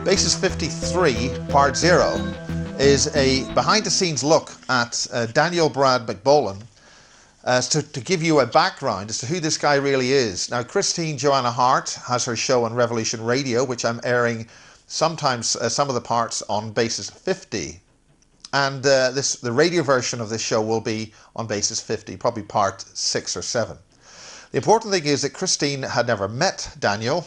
Basis 53, Part 0, is a behind-the-scenes look at Daniel MacBolen to give you a background as to who this guy really is. Now, Christine Joanna Hart has her show on Revolution Radio, which I'm airing sometimes some of the parts on Basis 50. And the radio version of this show will be on Basis 50, probably Part 6 or 7. The important thing is that Christine had never met Daniel,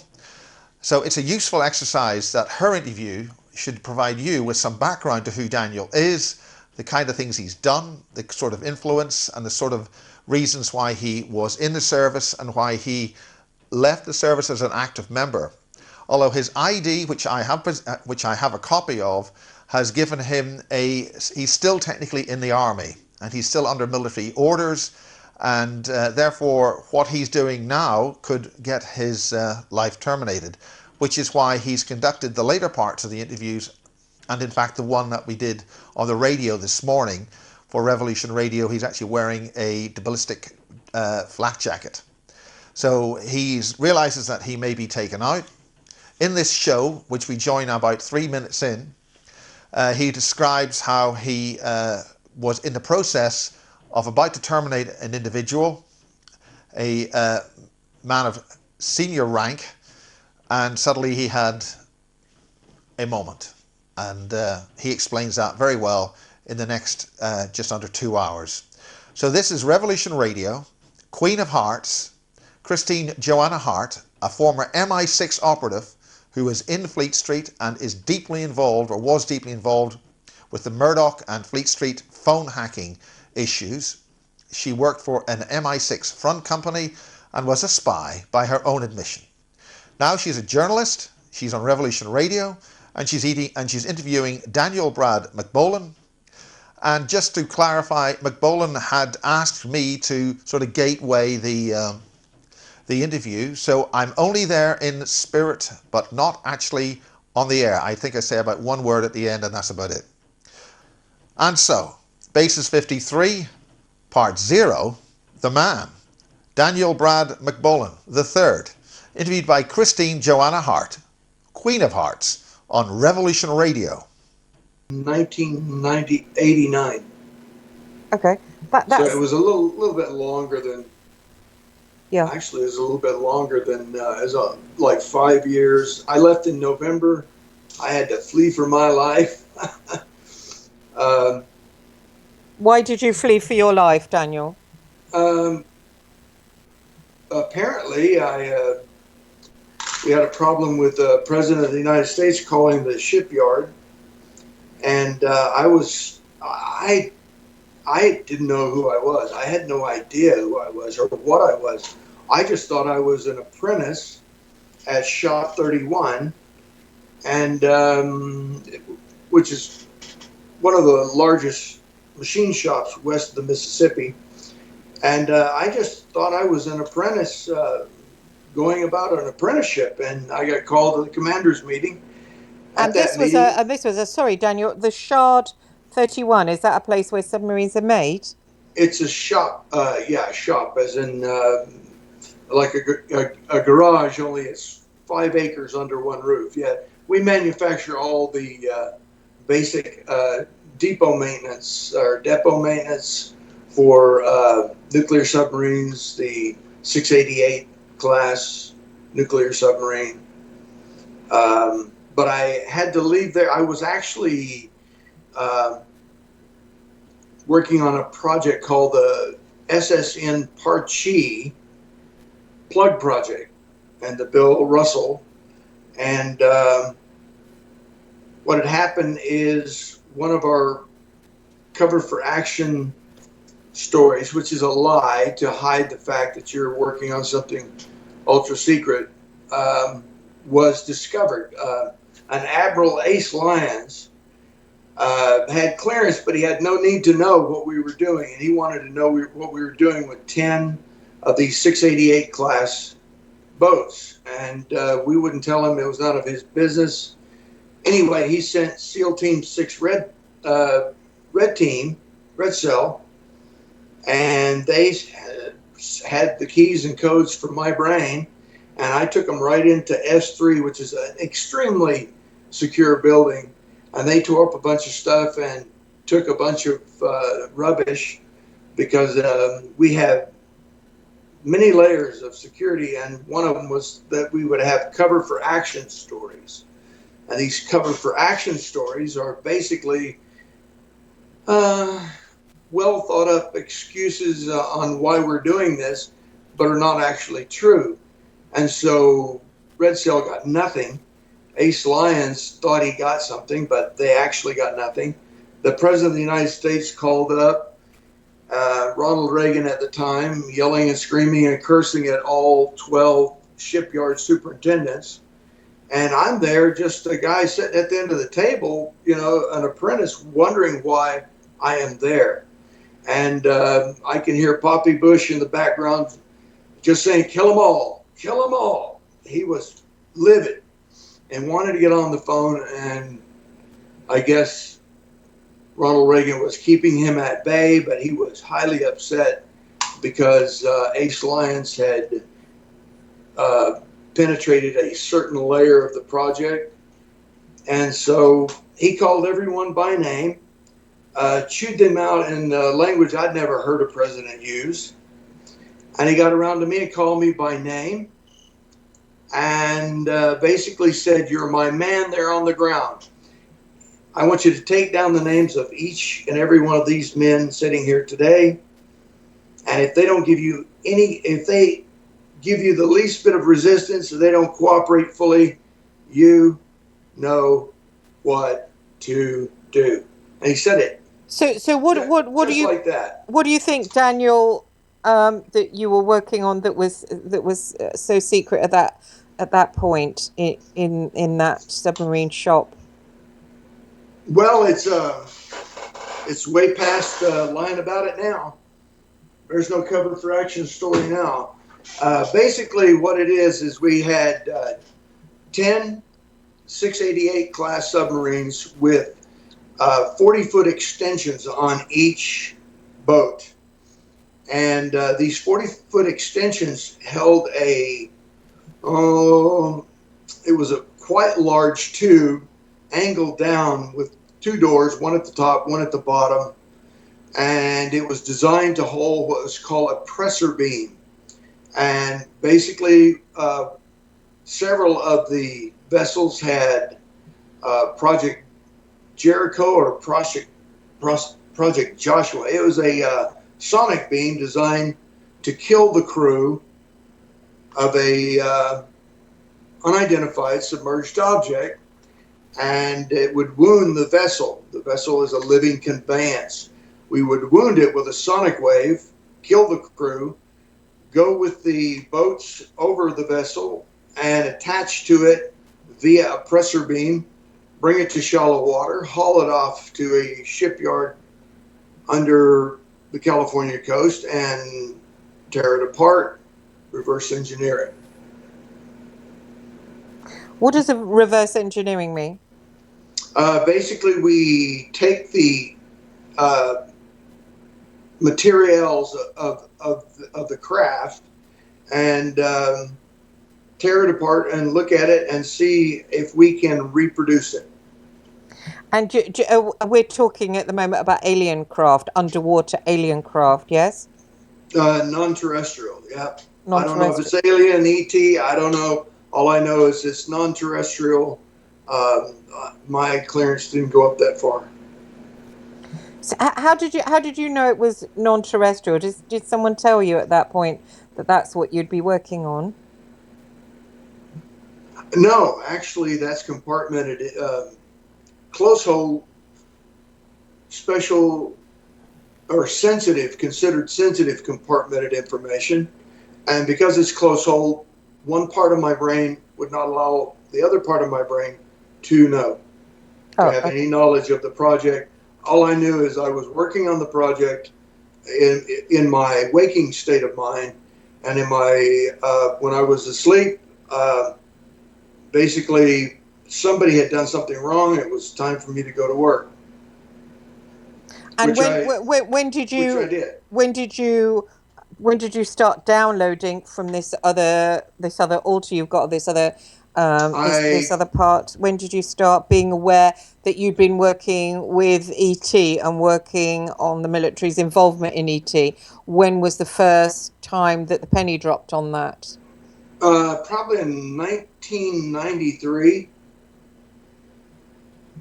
so it's a useful exercise that her interview should provide you with some background to who Daniel is, the kind of things he's done, the sort of influence and the sort of reasons why he was in the service and why he left the service as an active member. Although his ID, which I have a copy of, has given him he's still technically in the army and he's still under military orders, and therefore what he's doing now could get his life terminated, which is why he's conducted the later parts of the interviews, and in fact the one that we did on the radio this morning for Revolution Radio, he's actually wearing a ballistic flak jacket. So he realizes that he may be taken out. In this show, which we join about 3 minutes in, he describes how he was in the process of about to terminate an individual, a man of senior rank, and suddenly he had a moment. And he explains that very well in the next just under 2 hours. So this is Revolution Radio, Queen of Hearts, Christine Joanna Hart, a former MI6 operative who is in Fleet Street and is deeply involved, or was deeply involved, with the Murdoch and Fleet Street phone hacking issues. She worked for an MI6 front company and was a spy by her own admission. Now she's a journalist, she's on Revolution Radio, and she's interviewing Daniel MacBolen. And just to clarify, MacBolen had asked me to sort of gateway the interview, so I'm only there in spirit, but not actually on the air. I think I say about one word at the end, and that's about it. And so, Basis 53, Part 0, The Man, Daniel MacBolen III, interviewed by Christine Joanna Hart, Queen of Hearts, on Revolution Radio. 1989. Okay. So it was a little bit longer than... Yeah. Actually, it was a little bit longer than like 5 years. I left in November. I had to flee for my life. Why did you flee for your life, Daniel? Apparently, we had a problem with the President of the United States calling the shipyard, and I didn't know who I was. I had no idea who I was or what I was. I just thought I was an apprentice at Shop 31, and which is one of the largest machine shops west of the Mississippi. And I just thought I was an apprentice going about an apprenticeship, and I got called to the commander's meeting. And this was sorry, Daniel, the Shard 31, is that a place where submarines are made? It's a shop, shop, as in like a garage, only it's 5 acres under one roof. Yeah, we manufacture all the basic depot maintenance for nuclear submarines, the 688 class nuclear submarine. But I had to leave there. I was actually working on a project called the SSN Pattie plug project, and the Bill Russell. And what had happened is one of our cover for action stories, which is a lie to hide the fact that you're working on something ultra secret, was discovered. An Admiral Ace Lyons had clearance, but he had no need to know what we were doing, and he wanted to know what we were doing with 10 of these 688 class boats, and we wouldn't tell him. It was none of his business. Anyway, he sent SEAL Team 6 Red Cell, and they had the keys and codes for my brain, and I took them right into S3, which is an extremely secure building, and they tore up a bunch of stuff and took a bunch of rubbish because we had many layers of security, and one of them was that we would have cover for action stories. And these cover for action stories are basically well thought up excuses on why we're doing this, but are not actually true. And so Red Cell got nothing. Ace Lyons thought he got something, but they actually got nothing. The President of the United States called up Ronald Reagan at the time, yelling and screaming and cursing at all 12 shipyard superintendents. And I'm there, just a guy sitting at the end of the table, you know, an apprentice, wondering why I am there. And I can hear Poppy Bush in the background just saying, kill them all, kill them all. He was livid and wanted to get on the phone, and I guess Ronald Reagan was keeping him at bay, but he was highly upset because Ace Lyons had penetrated a certain layer of the project. And so he called everyone by name, chewed them out in language I'd never heard a president use. And he got around to me and called me by name and basically said, you're my man there on the ground. I want you to take down the names of each and every one of these men sitting here today. And if they don't give you if they give you the least bit of resistance or they don't cooperate fully, you know what to do. And he said it. So what do you like that? What do you think, Daniel, that you were working on that was so secret at that point in that submarine shop? Well, it's way past lying about it now. There's no cover for action story now. Basically, what it is we had 10 688 class submarines with 40-foot extensions on each boat. And these 40-foot extensions held it was a quite large tube angled down with two doors, one at the top, one at the bottom. And it was designed to hold what was called a pressure beam. And basically, several of the vessels had Project Jericho or Project Joshua. It was a sonic beam designed to kill the crew of a unidentified submerged object, and it would wound the vessel. The vessel is a living conveyance. We would wound it with a sonic wave, kill the crew, go with the boats over the vessel and attach to it via a pressure beam, bring it to shallow water, haul it off to a shipyard under the California coast and tear it apart, reverse engineer it. What does a reverse engineering mean? Basically, we take the materials of the craft and tear it apart and look at it and see if we can reproduce it. And we're talking at the moment about alien craft, underwater alien craft, yes? Non-terrestrial, yeah. I don't know if it's alien, ET, I don't know. All I know is it's non-terrestrial. My clearance didn't go up that far. So how did you know it was non-terrestrial? Did someone tell you at that point that that's what you'd be working on? No, actually, that's compartmented. Close hole, special or sensitive, considered sensitive compartmented information. And because it's close hole, one part of my brain would not allow the other part of my brain to know, to have any knowledge of the project. All I knew is I was working on the project in my waking state of mind, and in my when I was asleep, basically somebody had done something wrong. It was time for me to go to work. And when did you start downloading from this other altar you've got, this other this other part? When did you start being aware that you'd been working with ET and working on the military's involvement in ET? When was the first time that the penny dropped on that? Probably in 1993.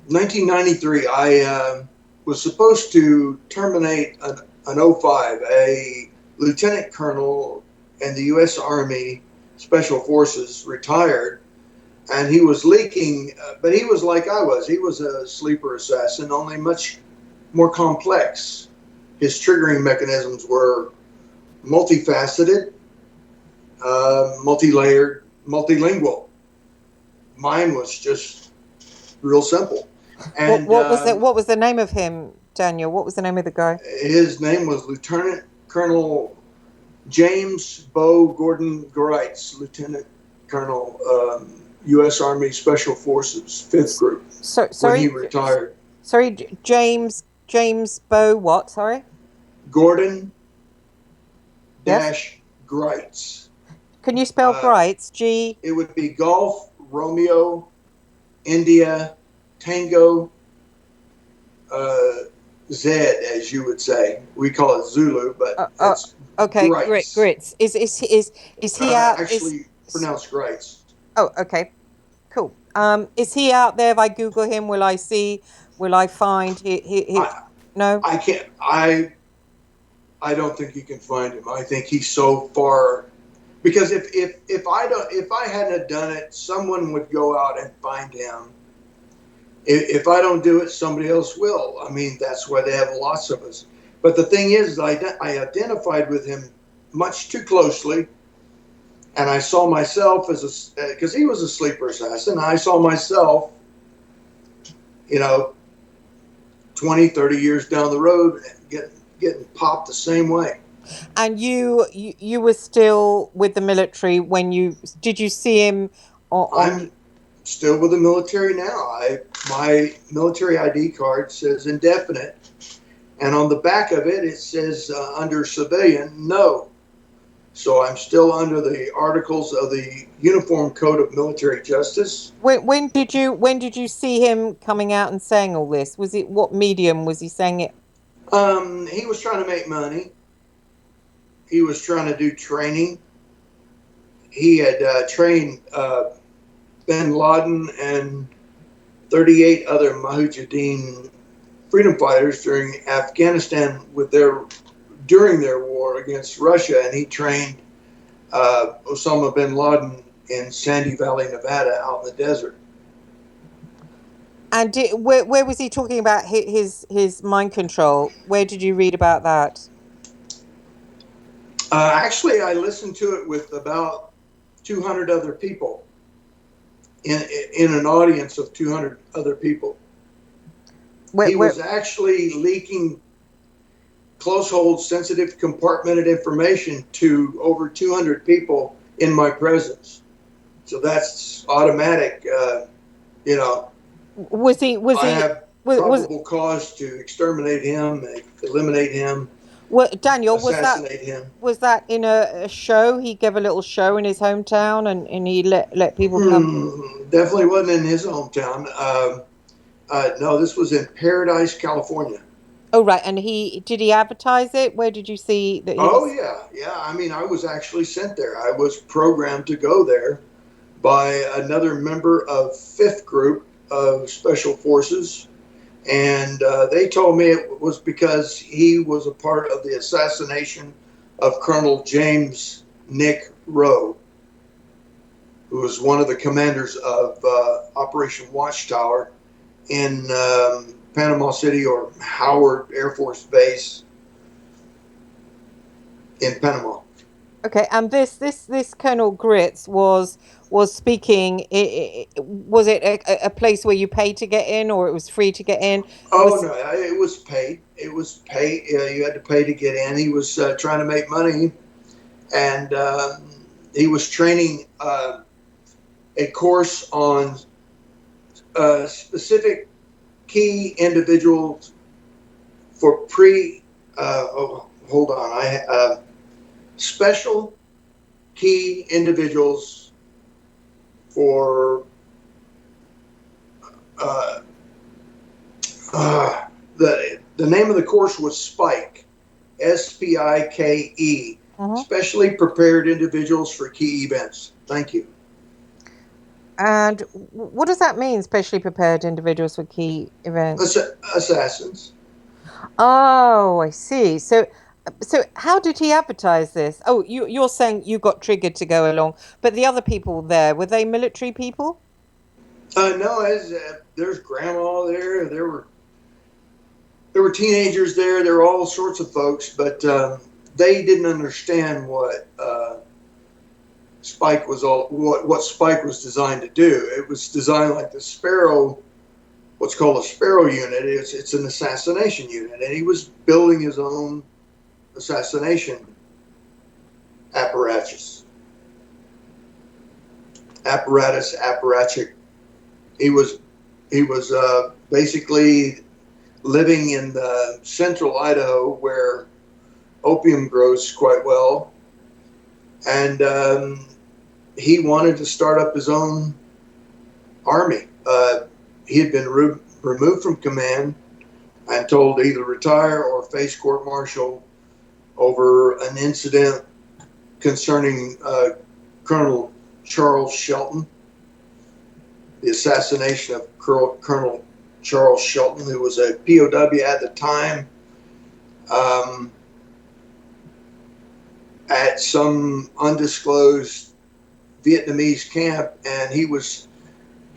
1993, I was supposed to terminate an O5, a lieutenant colonel in the U.S. Army Special Forces, retired, and he was leaking, but he was like I was. He was a sleeper assassin, only much more complex. His triggering mechanisms were multifaceted, multi-layered, multilingual. Mine was just real simple. And what was the name of him, Daniel? What was the name of the guy? His name was Lieutenant Colonel James Bo Gordon Greitz, Lieutenant Colonel, U.S. Army Special Forces, 5th Group. Sorry, when he retired. Sorry, James Bo what? Sorry? Gordon dash Greitz. Can you spell Greitz? G. It would be Golf, Romeo, India, Tango, Z, as you would say. We call it Zulu, but it's okay. Greitz. Grits. Is he out? Actually, pronounced Greitz. Oh, okay, cool. Is he out there? If I Google him, will I find he no? I can't. I don't think you can find him. I think he's so far, because if I hadn't done it, someone would go out and find him. If I don't do it, somebody else will. I mean, that's why they have lots of us. But the thing is, I identified with him much too closely, and I saw myself as because he was a sleeper assassin. I saw myself, 20, 30 years down the road, getting popped the same way. And you were still with the military when did you see him I'm still with the military now. My military ID card says indefinite, and on the back of it, it says under civilian, no. So I'm still under the articles of the Uniform Code of Military Justice. When did you see him coming out and saying all this? Was it, what medium was he saying it? He was trying to make money. He was trying to do training. He had trained bin Laden and 38 other Mujahideen freedom fighters during Afghanistan during their war against Russia, and he trained Osama bin Laden in Sandy Valley, Nevada, out in the desert. And where was he talking about his mind control? Where did you read about that? Actually, I listened to it with about 200 other people in an audience of 200 other people. He was actually leaking close hold, sensitive, compartmented information to over 200 people in my presence. So that's automatic. I have probable cause to exterminate him, eliminate him. Well, Daniel, assassinate him. Was that in a show? He gave a little show in his hometown, and he let people come. Definitely wasn't in his hometown. No, this was in Paradise, California. Oh, right. And did he advertise it? Where did you see that? Yeah. I mean, I was actually sent there. I was programmed to go there by another member of 5th Group of Special Forces. And they told me it was because he was a part of the assassination of Colonel James Nick Rowe, who was one of the commanders of Operation Watchtower in Panama City, or Howard Air Force Base in Panama. Okay, and this Colonel Gritz was speaking. Was it a place where you paid to get in, or it was free to get in? No, it was paid. It was paid. You had to pay to get in. He was trying to make money, and he was training a course on specific key individuals for special key individuals for the name of the course was Spike, SPIKE, specially prepared individuals for key events. Thank you. And what does that mean, specially prepared individuals for key events? Assassins. Oh, I see. So how did he advertise this? Oh, you're saying you got triggered to go along, but the other people there, were they military people? No, there's grandma there. There were teenagers there. There were all sorts of folks, but they didn't understand what Spike was what Spike was designed to do. It was designed like the Sparrow, what's called a Sparrow unit. It's an assassination unit, and he was building his own assassination apparatus. Apparatchik. He was basically living in the central Idaho where opium grows quite well, and he wanted to start up his own army. He had been removed from command and told to either retire or face court-martial over an incident concerning Colonel Charles Shelton, the assassination of Colonel Charles Shelton, who was a POW at the time, at some undisclosed Vietnamese camp, and he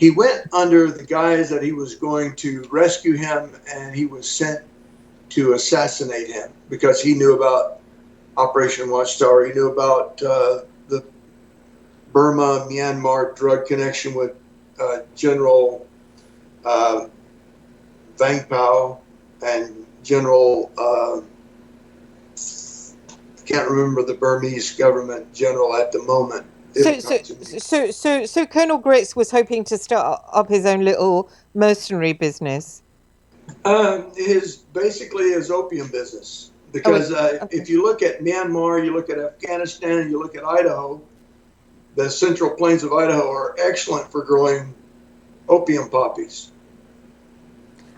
went under the guise that he was going to rescue him, and he was sent to assassinate him because he knew about Operation Watchtower. He knew about the Burma-Myanmar drug connection with General Vang Pao and General, can't remember the Burmese government general at the moment. So Colonel Grits was hoping to start up his own little mercenary business. Basically his opium business, because if you look at Myanmar, you look at Afghanistan, you look at Idaho, the central plains of Idaho are excellent for growing opium poppies.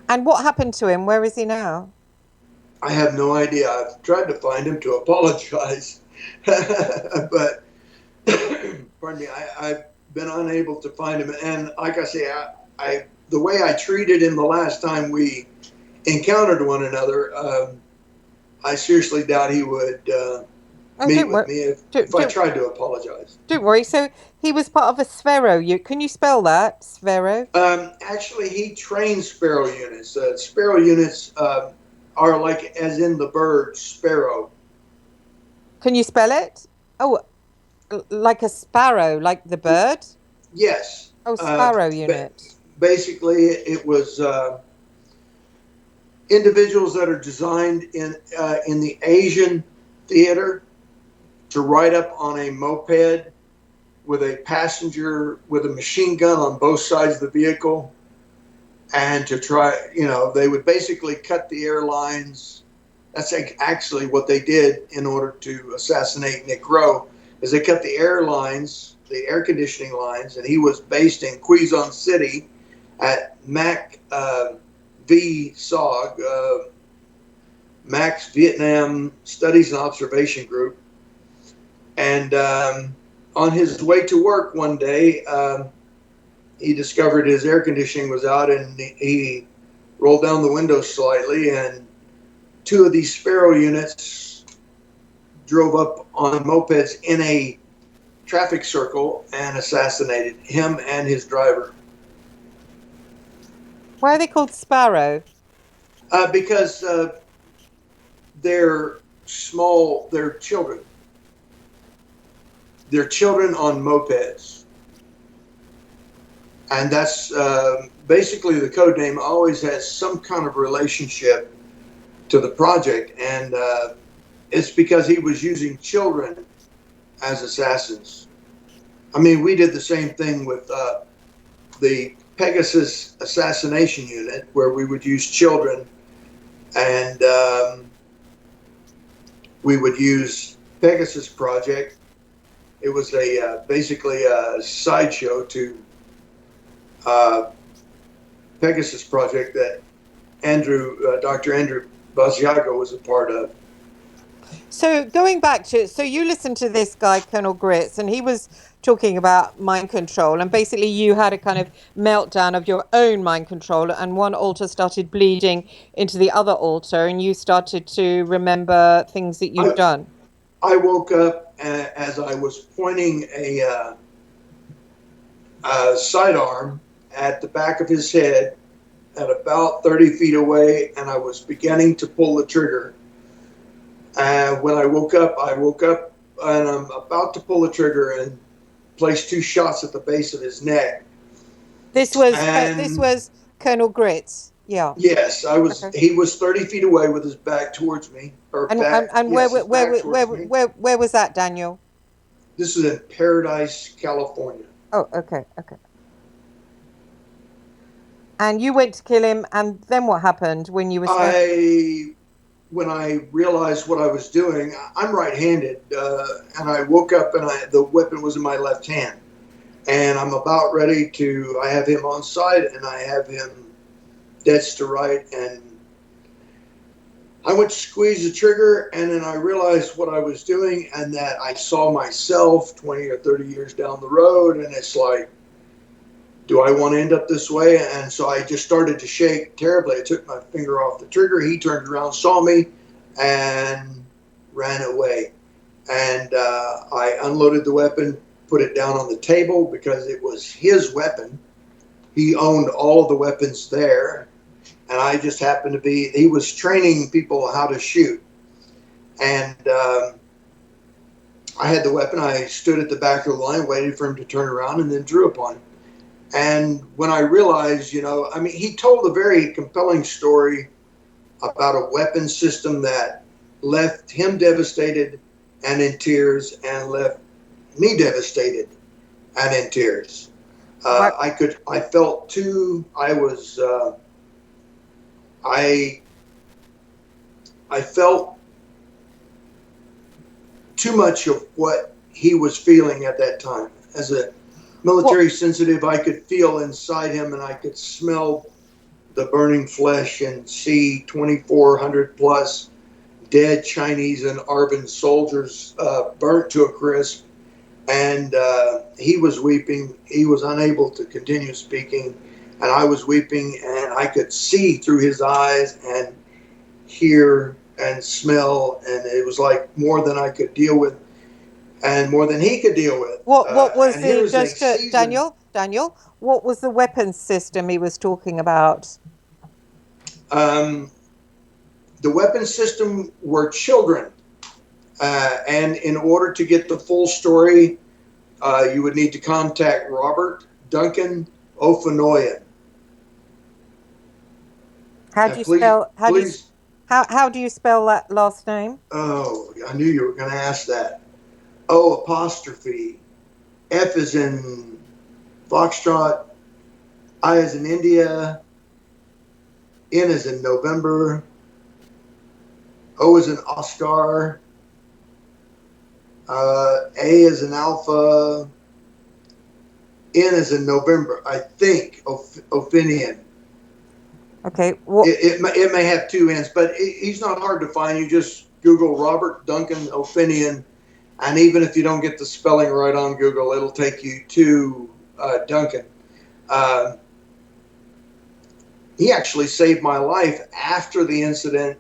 And what happened to him? Where is he now? I have no idea. I've tried to find him to apologize, but pardon me, I've been unable to find him. And like I say, the way I treated him the last time we encountered one another, I seriously doubt he would meet with me if I tried to apologize. Don't worry. So he was part of a Sparrow. Can you spell that? Sparrow? Actually, he trains Sparrow units. Sparrow units are like, as in the bird, sparrow. Can you spell it? Oh, like a sparrow, like the bird? Yes. Oh, Sparrow unit. Basically, it was individuals that are designed in the Asian theater to ride up on a moped with a passenger with a machine gun on both sides of the vehicle, and to try, they would basically cut the airlines. That's actually what they did in order to assassinate Nick Rowe, is they cut the airlines, the air conditioning lines, and he was based in Quezon City at MAC VSOG, Mac's Vietnam Studies and Observation Group. And on his way to work one day, he discovered his air conditioning was out, and he rolled down the window slightly, and two of these Sparrow units drove up on mopeds in a traffic circle and assassinated him and his driver. Why are they called Sparrow? Because they're small, they're children. They're children on mopeds. And that's basically the code name always has some kind of relationship to the project. And it's because he was using children as assassins. I mean, we did the same thing with the Pegasus assassination unit, where we would use children, and we would use Pegasus Project It was basically a sideshow to Pegasus project that Dr. Andrew Basiago was a part of. So going back to, so you listened to this guy, Colonel Grits, and he was talking about mind control, and basically you had a kind of meltdown of your own mind control, and one altar started bleeding into the other altar, and you started to remember things that you'd done. I woke up as I was pointing a sidearm at the back of his head at about 30 feet away, and I was beginning to pull the trigger. When I woke up and I'm about to pull the trigger and place 2 shots at the base of his neck. This was Colonel Grits. Yeah. Yes, I was. Okay. He was 30 feet away with his back towards me, or And back. and Yes, his back towards me. where was that, Daniel? This is in Paradise, California. Oh, okay. And you went to kill him, and then what happened when you were? When I realized what I was doing, I'm right-handed, and I woke up and the weapon was in my left hand, and I'm about ready to. I have him on side, and I have him dead to right, and I went to squeeze the trigger, and then I realized what I was doing, and that I saw myself 20 or 30 years down the road, and it's like, do I want to end up this way? And so I just started to shake terribly. I took my finger off the trigger. He turned around, saw me, and ran away. And I unloaded the weapon, put it down on the table because it was his weapon. He owned all of the weapons there. And I just happened to be, he was training people how to shoot. And I had the weapon. I stood at the back of the line, waited for him to turn around, and then drew upon him. And when I realized, he told a very compelling story about a weapon system that left him devastated and in tears, and left me devastated and in tears. I felt too, I felt too much of what he was feeling at that time. As a military sensitive, I could feel inside him, and I could smell the burning flesh and see 2,400 plus dead Chinese and ARVN soldiers burnt to a crisp. And he was weeping. He was unable to continue speaking, and I was weeping, and I could see through his eyes and hear and smell, and it was like more than I could deal with, and more than he could deal with. What was Daniel? What was the weapons system he was talking about? The weapon system were children, and in order to get the full story, you would need to contact Robert Duncan Ofanoyan. How do you spell that last name? Oh, I knew you were going to ask that. O apostrophe, F is in Foxtrot, I is in India, N is in November, O is in Oscar, A is in Alpha, N is in November, I think, Ophinian. Okay. It may have 2 N's, but he's not hard to find. You just Google Robert Duncan Ophinian, and even if you don't get the spelling right on Google, it'll take you to Duncan. He actually saved my life after the incident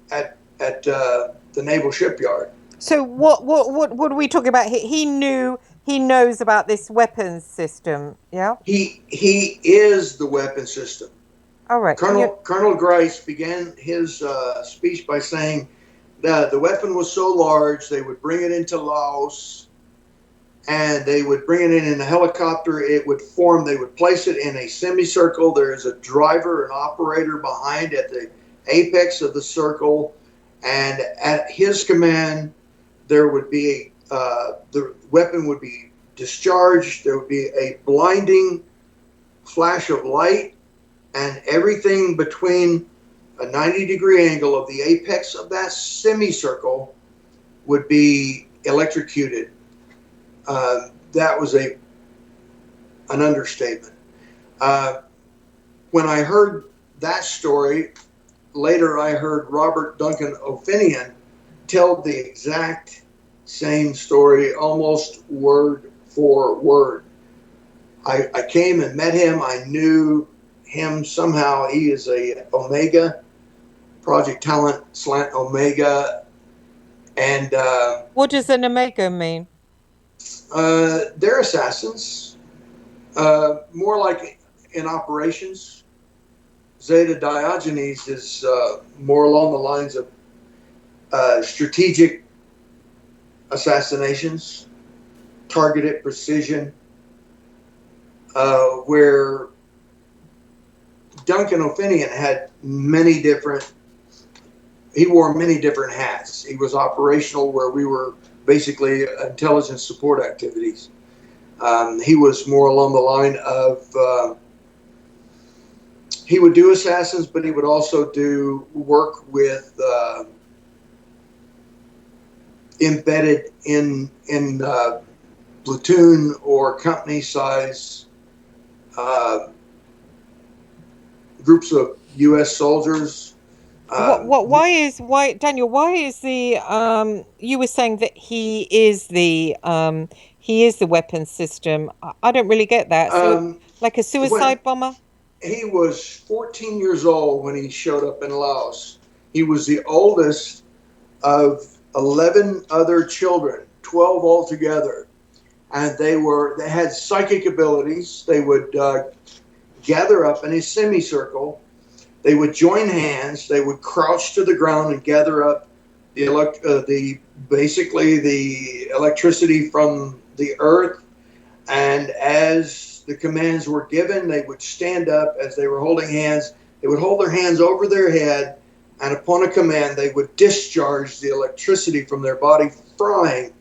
at the Naval Shipyard. So what are we talking about? He knows about this weapons system, yeah? He is the weapon system. All right. Colonel Grice began his speech by saying that the weapon was so large they would bring it into Laos, and they would bring it in a helicopter. It would form. They would place it in a semicircle. There is a driver, an operator behind at the apex of the circle, and at his command, there would be the weapon would be discharged. There would be a blinding flash of light, and everything between a 90-degree angle of the apex of that semicircle would be electrocuted. That was an understatement. When I heard that story, later I heard Robert Duncan O'Finian tell the exact same story, almost word for word. I came and met him. I knew him somehow. He is a Omega, Project Talent slant Omega. And What does an Omega mean? they're assassins, more like in operations. Zeta Diogenes is more along the lines of strategic assassinations, targeted precision, where Duncan O'Finian had many different, he wore many different hats. He was operational, where we were basically intelligence support activities. He was more along the line of, he would do assassins, but he would also do work with embedded in platoon or company size groups of U.S. soldiers. Why Daniel, why is the you were saying that he is the weapons system. I don't really get that. So like a When suicide bomber? he was 14 years old when he showed up in Laos, he was the oldest of 11 other children, 12 altogether. And they had psychic abilities. They would gather up in a semicircle. They would join hands. They would crouch to the ground and gather up basically the electricity from the earth. And as the commands were given, they would stand up as they were holding hands. They would hold their hands over their head, and upon a command, they would discharge the electricity from their body, frying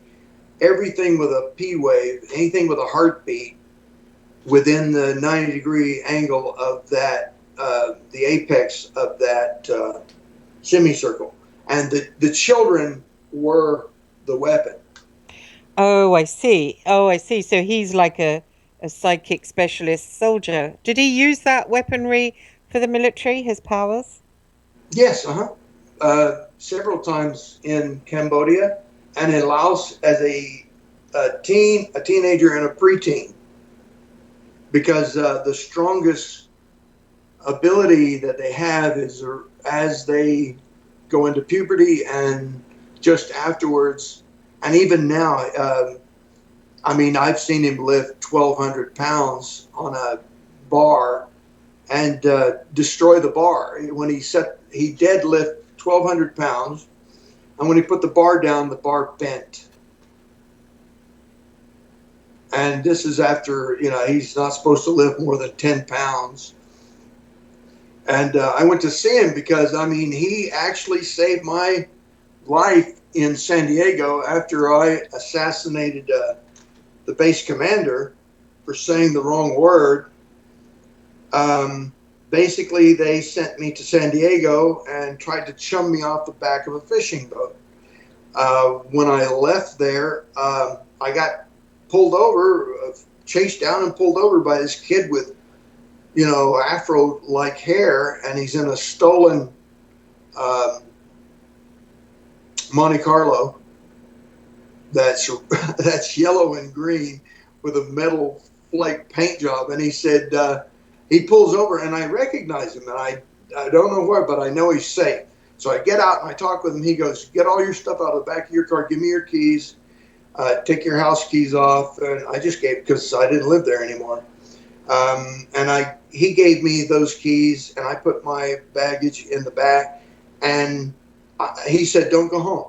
everything with a P wave, anything with a heartbeat, within the 90-degree angle of that, the apex of that semicircle. And the children were the weapon. Oh, I see. Oh, I see. So he's like a psychic specialist soldier. Did he use that weaponry for the military, his powers? Yes, several times in Cambodia and in Laos as a teenager and a preteen, because the strongest ability that they have is as they go into puberty and just afterwards, and even now. I mean, I've seen him lift 1,200 pounds on a bar and destroy the bar. When he deadlift 1,200 pounds, and when he put the bar down, the bar bent. And this is after, he's not supposed to lift more than 10 pounds. And I went to see him because, I mean, he actually saved my life in San Diego after I assassinated the base commander for saying the wrong word. Basically, they sent me to San Diego and tried to chum me off the back of a fishing boat. When I left there, I got pulled over, chased down and pulled over by this kid with, afro-like hair, and he's in a stolen Monte Carlo that's yellow and green with a metal flake paint job. And he said, he pulls over and I recognize him, and I don't know where, but I know he's safe. So I get out and I talk with him. He goes, get all your stuff out of the back of your car. Give me your keys. Take your house keys off. And I just gave, because I didn't live there anymore. And he gave me those keys, and I put my baggage in the back, and he said, don't go home.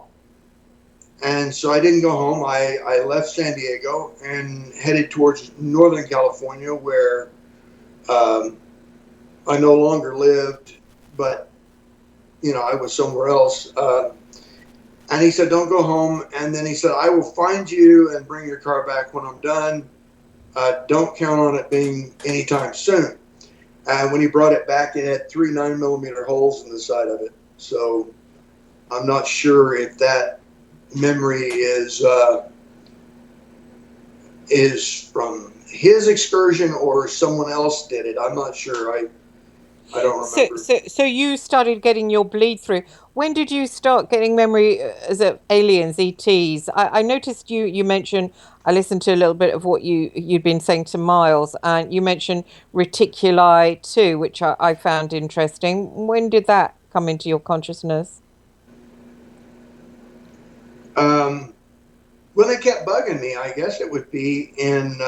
And so I didn't go home. I left San Diego and headed towards Northern California, where I no longer lived, but, I was somewhere else. And he said, don't go home. And then he said, I will find you and bring your car back when I'm done. Don't count on it being anytime soon. And when he brought it back, it had 3 9mm holes in the side of it. So I'm not sure if that memory is is from his excursion or someone else did it. I'm not sure. I don't remember. So you started getting your bleed through. When did you start getting memory as of aliens, ETs? I noticed you mentioned, I listened to a little bit of what you'd been saying to Miles, and you mentioned reticuli too, which I found interesting. When did that come into your consciousness? When they kept bugging me, I guess it would be in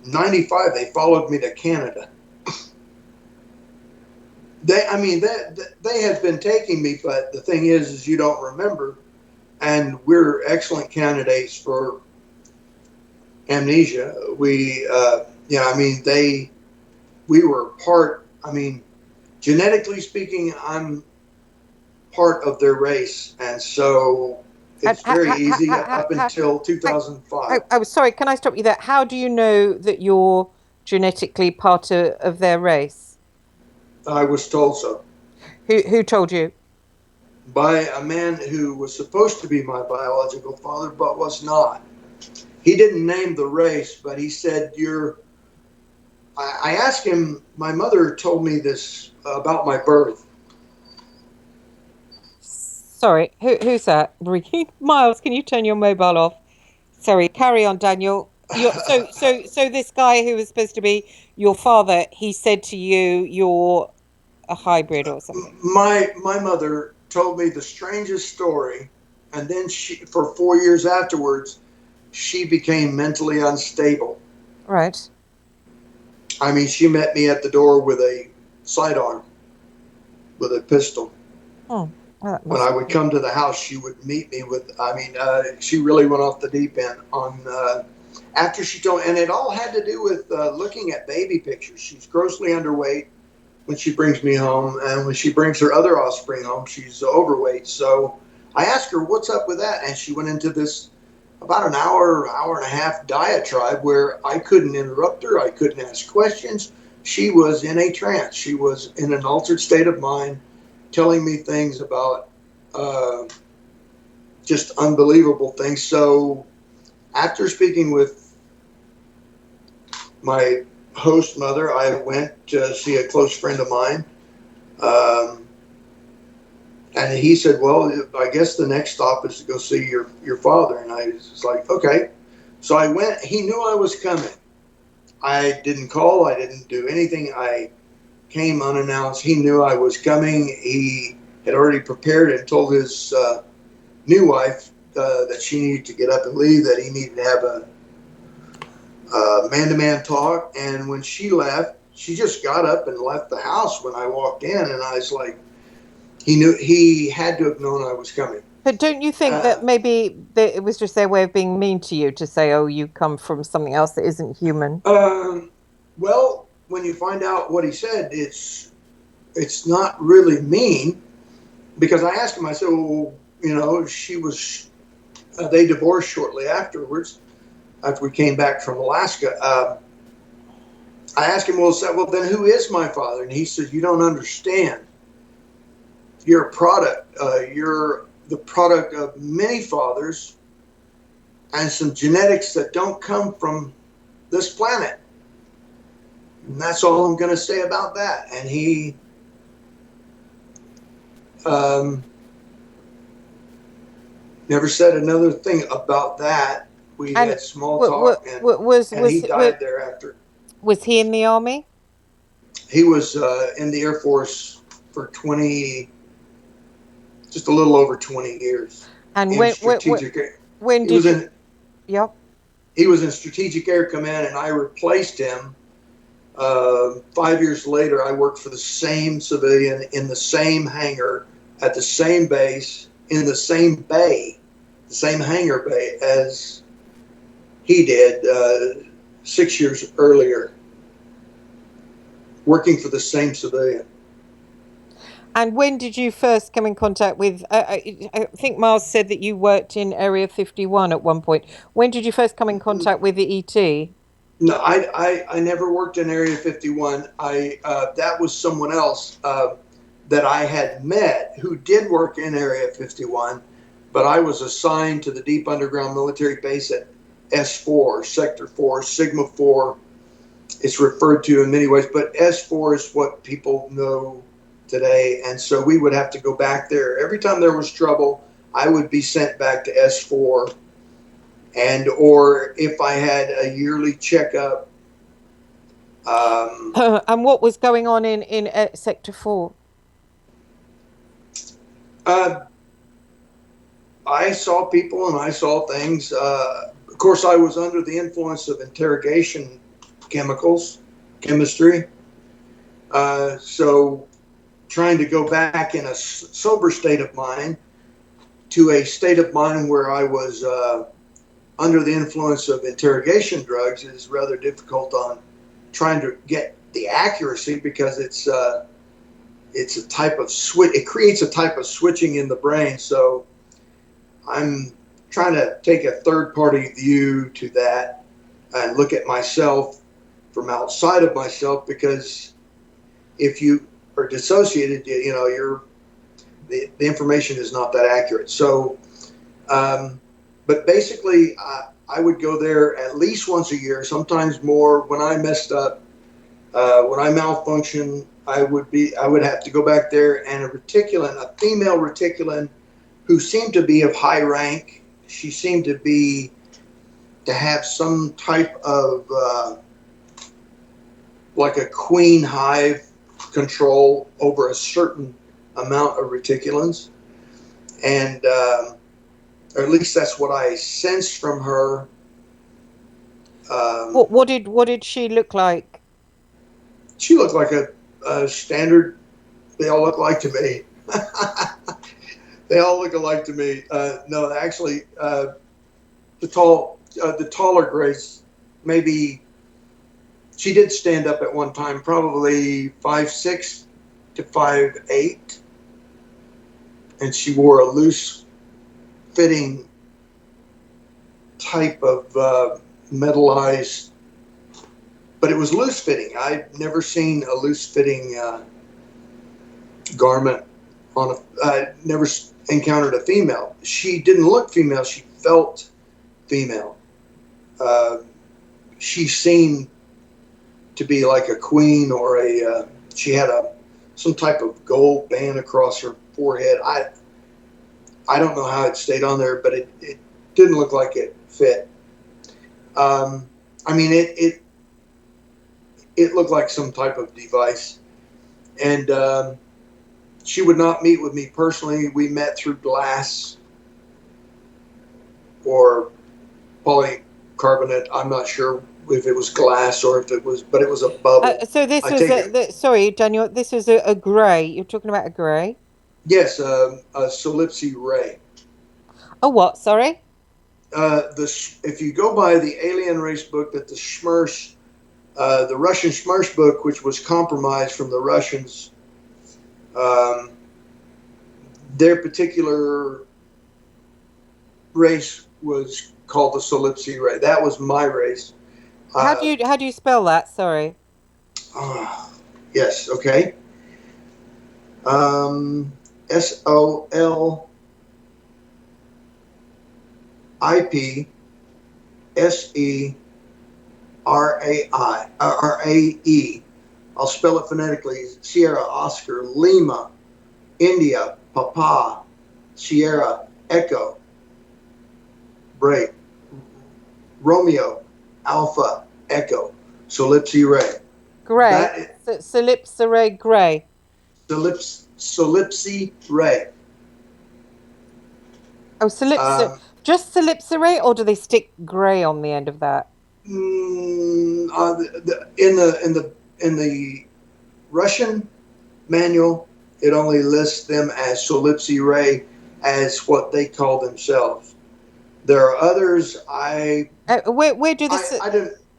'95. They followed me to Canada. They had been taking me, but the thing is you don't remember, and we're excellent candidates for amnesia. We were part. I mean, genetically speaking, I'm part of their race, and so And it's very easy up until 2005. I was sorry, can I stop you there? How do you know that you're genetically part of their race? I was told so Who told you? by a man who was supposed to be my biological father, but was not. He didn't name the race, but he said, "You're." I asked him. My mother told me this about my birth. Sorry, who's that? Miles, can you turn your mobile off? Sorry, carry on, Daniel. So this guy who was supposed to be your father, he said to you, you're a hybrid or something. My mother told me the strangest story, and then for 4 years afterwards, she became mentally unstable. Right. I mean, she met me at the door with a sidearm, with a pistol. Oh, that When must I would come to the house, she would meet me with. She really went off the deep end on. After she told, and it all had to do with looking at baby pictures. She's grossly underweight when she brings me home, and when she brings her other offspring home, she's overweight. So I asked her, "What's up with that?" And she went into this about an hour and a half diatribe where I couldn't interrupt her. I couldn't ask questions. She was in a trance. She was in an altered state of mind, telling me things about just unbelievable things. So after speaking with my host mother, I went to see a close friend of mine. And he said, "Well, I guess the next stop is to go see your father." And I was like, "Okay." So I went. He knew I was coming. I didn't call. I didn't do anything. I came unannounced. He knew I was coming. He had already prepared and told his new wife that she needed to get up and leave, that he needed to have a man-to-man talk. And when she left, she just got up and left the house when I walked in. And I was like, he had to have known I was coming. But don't you think that maybe it was just their way of being mean to you to say, oh, you come from something else that isn't human? Well, when you find out what he said, it's not really mean, because I asked him, I said, well, they divorced shortly afterwards, after we came back from Alaska. I asked him, well, then who is my father? And he said, you don't understand. You're a product. You're the product of many fathers and some genetics that don't come from this planet. And that's all I'm going to say about that. And he never said another thing about that. We had small talk, and he died thereafter. Was he in the army? He was in the Air Force for just a little over 20 years. And He was in Strategic Air Command, and I replaced him. 5 years later, I worked for the same civilian in the same hangar, at the same base, in the same bay, the same hangar bay as he did 6 years earlier, working for the same civilian. And when did you first come in contact with, I think Miles said that you worked in Area 51 at one point. When did you first come in contact with the ET? No, I never worked in Area 51. That was someone else that I had met who did work in Area 51, but I was assigned to the deep underground military base at S4, Sector 4, Sigma 4. It's referred to in many ways, but S4 is what people know today. And so we would have to go back there. Every time there was trouble, I would be sent back to S4. And or if I had a yearly checkup. And what was going on in Sector 4? I saw people and I saw things. Of course, I was under the influence of interrogation chemistry. So trying to go back in a sober state of mind to a state of mind where I was under the influence of interrogation drugs is rather difficult on trying to get the accuracy, because it's a type of switch. It creates a type of switching in the brain. So I'm trying to take a third-party view to that and look at myself from outside of myself, because if you are dissociated, the information is not that accurate. So, but basically, I would go there at least once a year, sometimes more. When I messed up, when I malfunctioned, I would have to go back there, and a female reticulant who seemed to be of high rank. She seemed to have some type of like a queen hive control over a certain amount of reticulans, and or at least that's what I sensed from her. What did she look like? She looked like a standard. They all look like to me. They all look alike to me. No, actually, the taller Grace, maybe she did stand up at one time, probably 5'6" to 5'8", and she wore a loose-fitting type of metallized, but it was loose-fitting. I've never seen a loose-fitting garment on I never encountered a female. She didn't look female. She felt female. She seemed to be like a queen, or she had some type of gold band across her forehead. I don't know how it stayed on there, but it didn't look like it fit. I mean, it looked like some type of device, and she would not meet with me personally. We met through glass or polycarbonate. I'm not sure if it was glass or if it was, but it was a bubble. So this I was take it. sorry, Daniel. This was a grey. You're talking about a grey. Yes, a Solipsi ray. A what? Sorry. If you go by the alien race book that the Smurfs, the Russian Smurfs book, which was compromised from the Russians, their particular race was called the Solipsi ray. That was my race. How do you spell that? Sorry. Yes. Okay. SOLIPSERAE. I'll spell it phonetically. Sierra, Oscar, Lima, India, Papa, Sierra, Echo, Break, Romeo, Alpha, Echo, Solipsi ray. Grey. Solipsi ray grey. Solipsi ray. Oh, just Solipsi ray, or do they stick grey on the end of that? In the Russian manual, it only lists them as Solipsi ray, as what they call themselves. There are others. Where do this?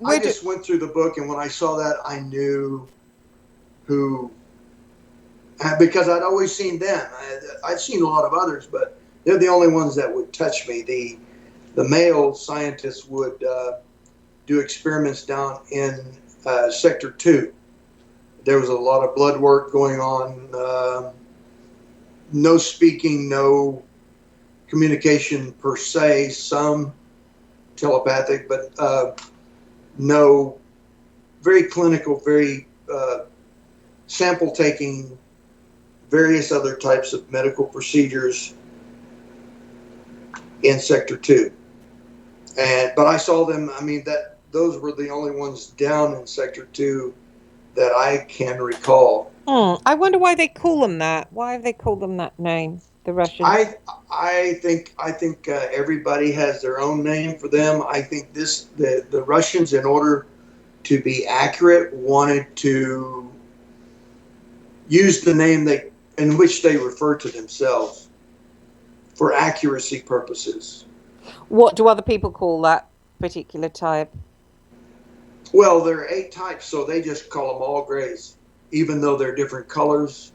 I just went through the book, and when I saw that, I knew who, because I'd always seen them. I'd seen a lot of others, but they're the only ones that would touch me. The male scientists would do experiments down in Sector 2. There was a lot of blood work going on. No speaking, no communication per se. Some telepathic, but no, very clinical, very sample taking, various other types of medical procedures in Sector 2. But I saw them, I mean, those were the only ones down in Sector 2 that I can recall. I wonder why they call them that. Why have they called them that name, the Russians? I think everybody has their own name for them. I think the Russians, in order to be accurate, wanted to use the name in which they refer to themselves for accuracy purposes. What do other people call that particular type? Well, there are 8 types, so they just call them all grays. Even though they're different colors,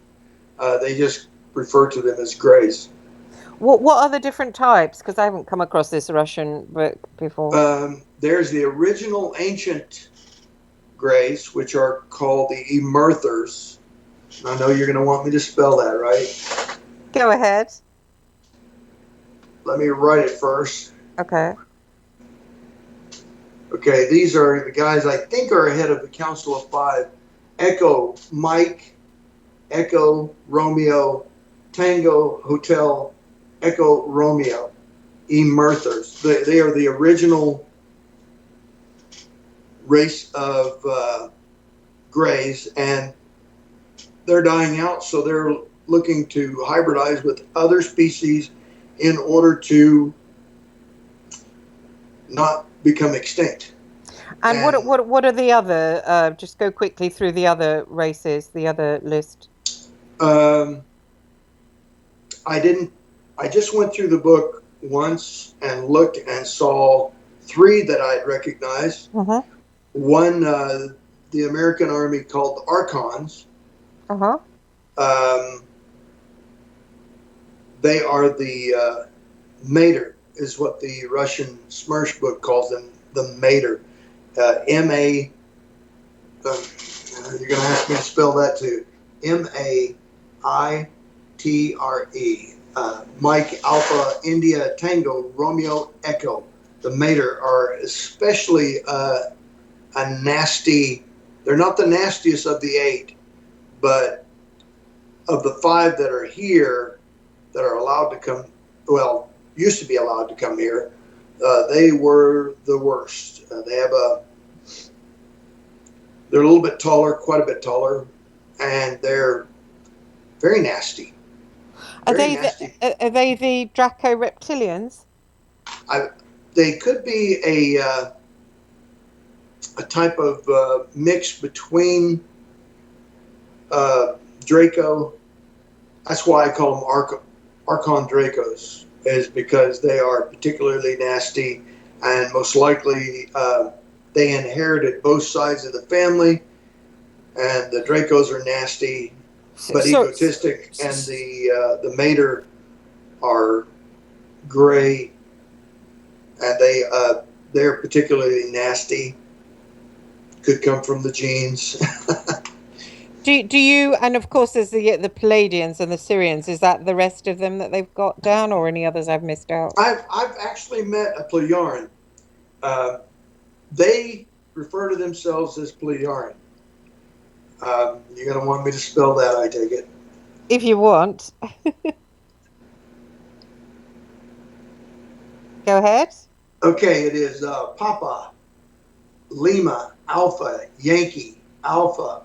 they just refer to them as grays. What are the different types? Because I haven't come across this Russian book before. There's the original ancient grays, which are called the emerthers. I know you're going to want me to spell that, right? Go ahead. Let me write it first. Okay. Okay, these are the guys I think are ahead of the Council of 5. Echo Mike, Echo Romeo, Tango Hotel, Echo Romeo. Emerthers. They are the original race of grays, and they're dying out, so they're looking to hybridize with other species in order to not become extinct. And what are the other? Just go quickly through the other races, the other list. I just went through the book once and looked and saw 3 that I'd recognized. Uh-huh. One, the American Army called the Archons. Uh-huh. They are the Mater, is what the Russian Smersh book calls them, the Mater. M-A, you're going to ask me to spell that too. M-A-I-T-R-E. Mike, Alpha, India, Tango, Romeo, Echo. The Mater are especially a nasty, they're not the nastiest of the 8, but of the 5 that are here that are allowed to come, well, used to be allowed to come here, they were the worst. They're a little bit taller, quite a bit taller, and they're very nasty. Are they the Draco reptilians? They could be a type of mix between Draco. That's why I call them Archon Dracos, is because they are particularly nasty, and most likely they inherited both sides of the family, and the Dracos are nasty but egotistic, and the Mater are gray, and they're particularly nasty. Could come from the genes. Do you, and of course there's the Palladians and the Syrians, is that the rest of them that they've got down, or any others I've missed out? I've actually met a Plejaren. They refer to themselves as Plejaren. You're going to want me to spell that, I take it. If you want. Go ahead. Okay, it is Papa, Lima, Alpha, Yankee, Alpha,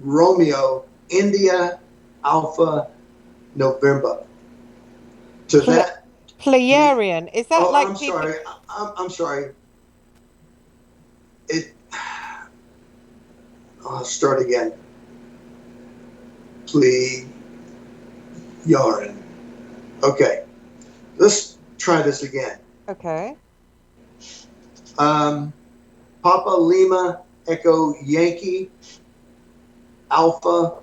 Romeo, India, Alpha, November. To that. Plejaren. Is that like? I'm sorry. I'll start again. Plejaren. Okay. Let's try this again. Okay. Papa, Lima, Echo, Yankee, Alpha,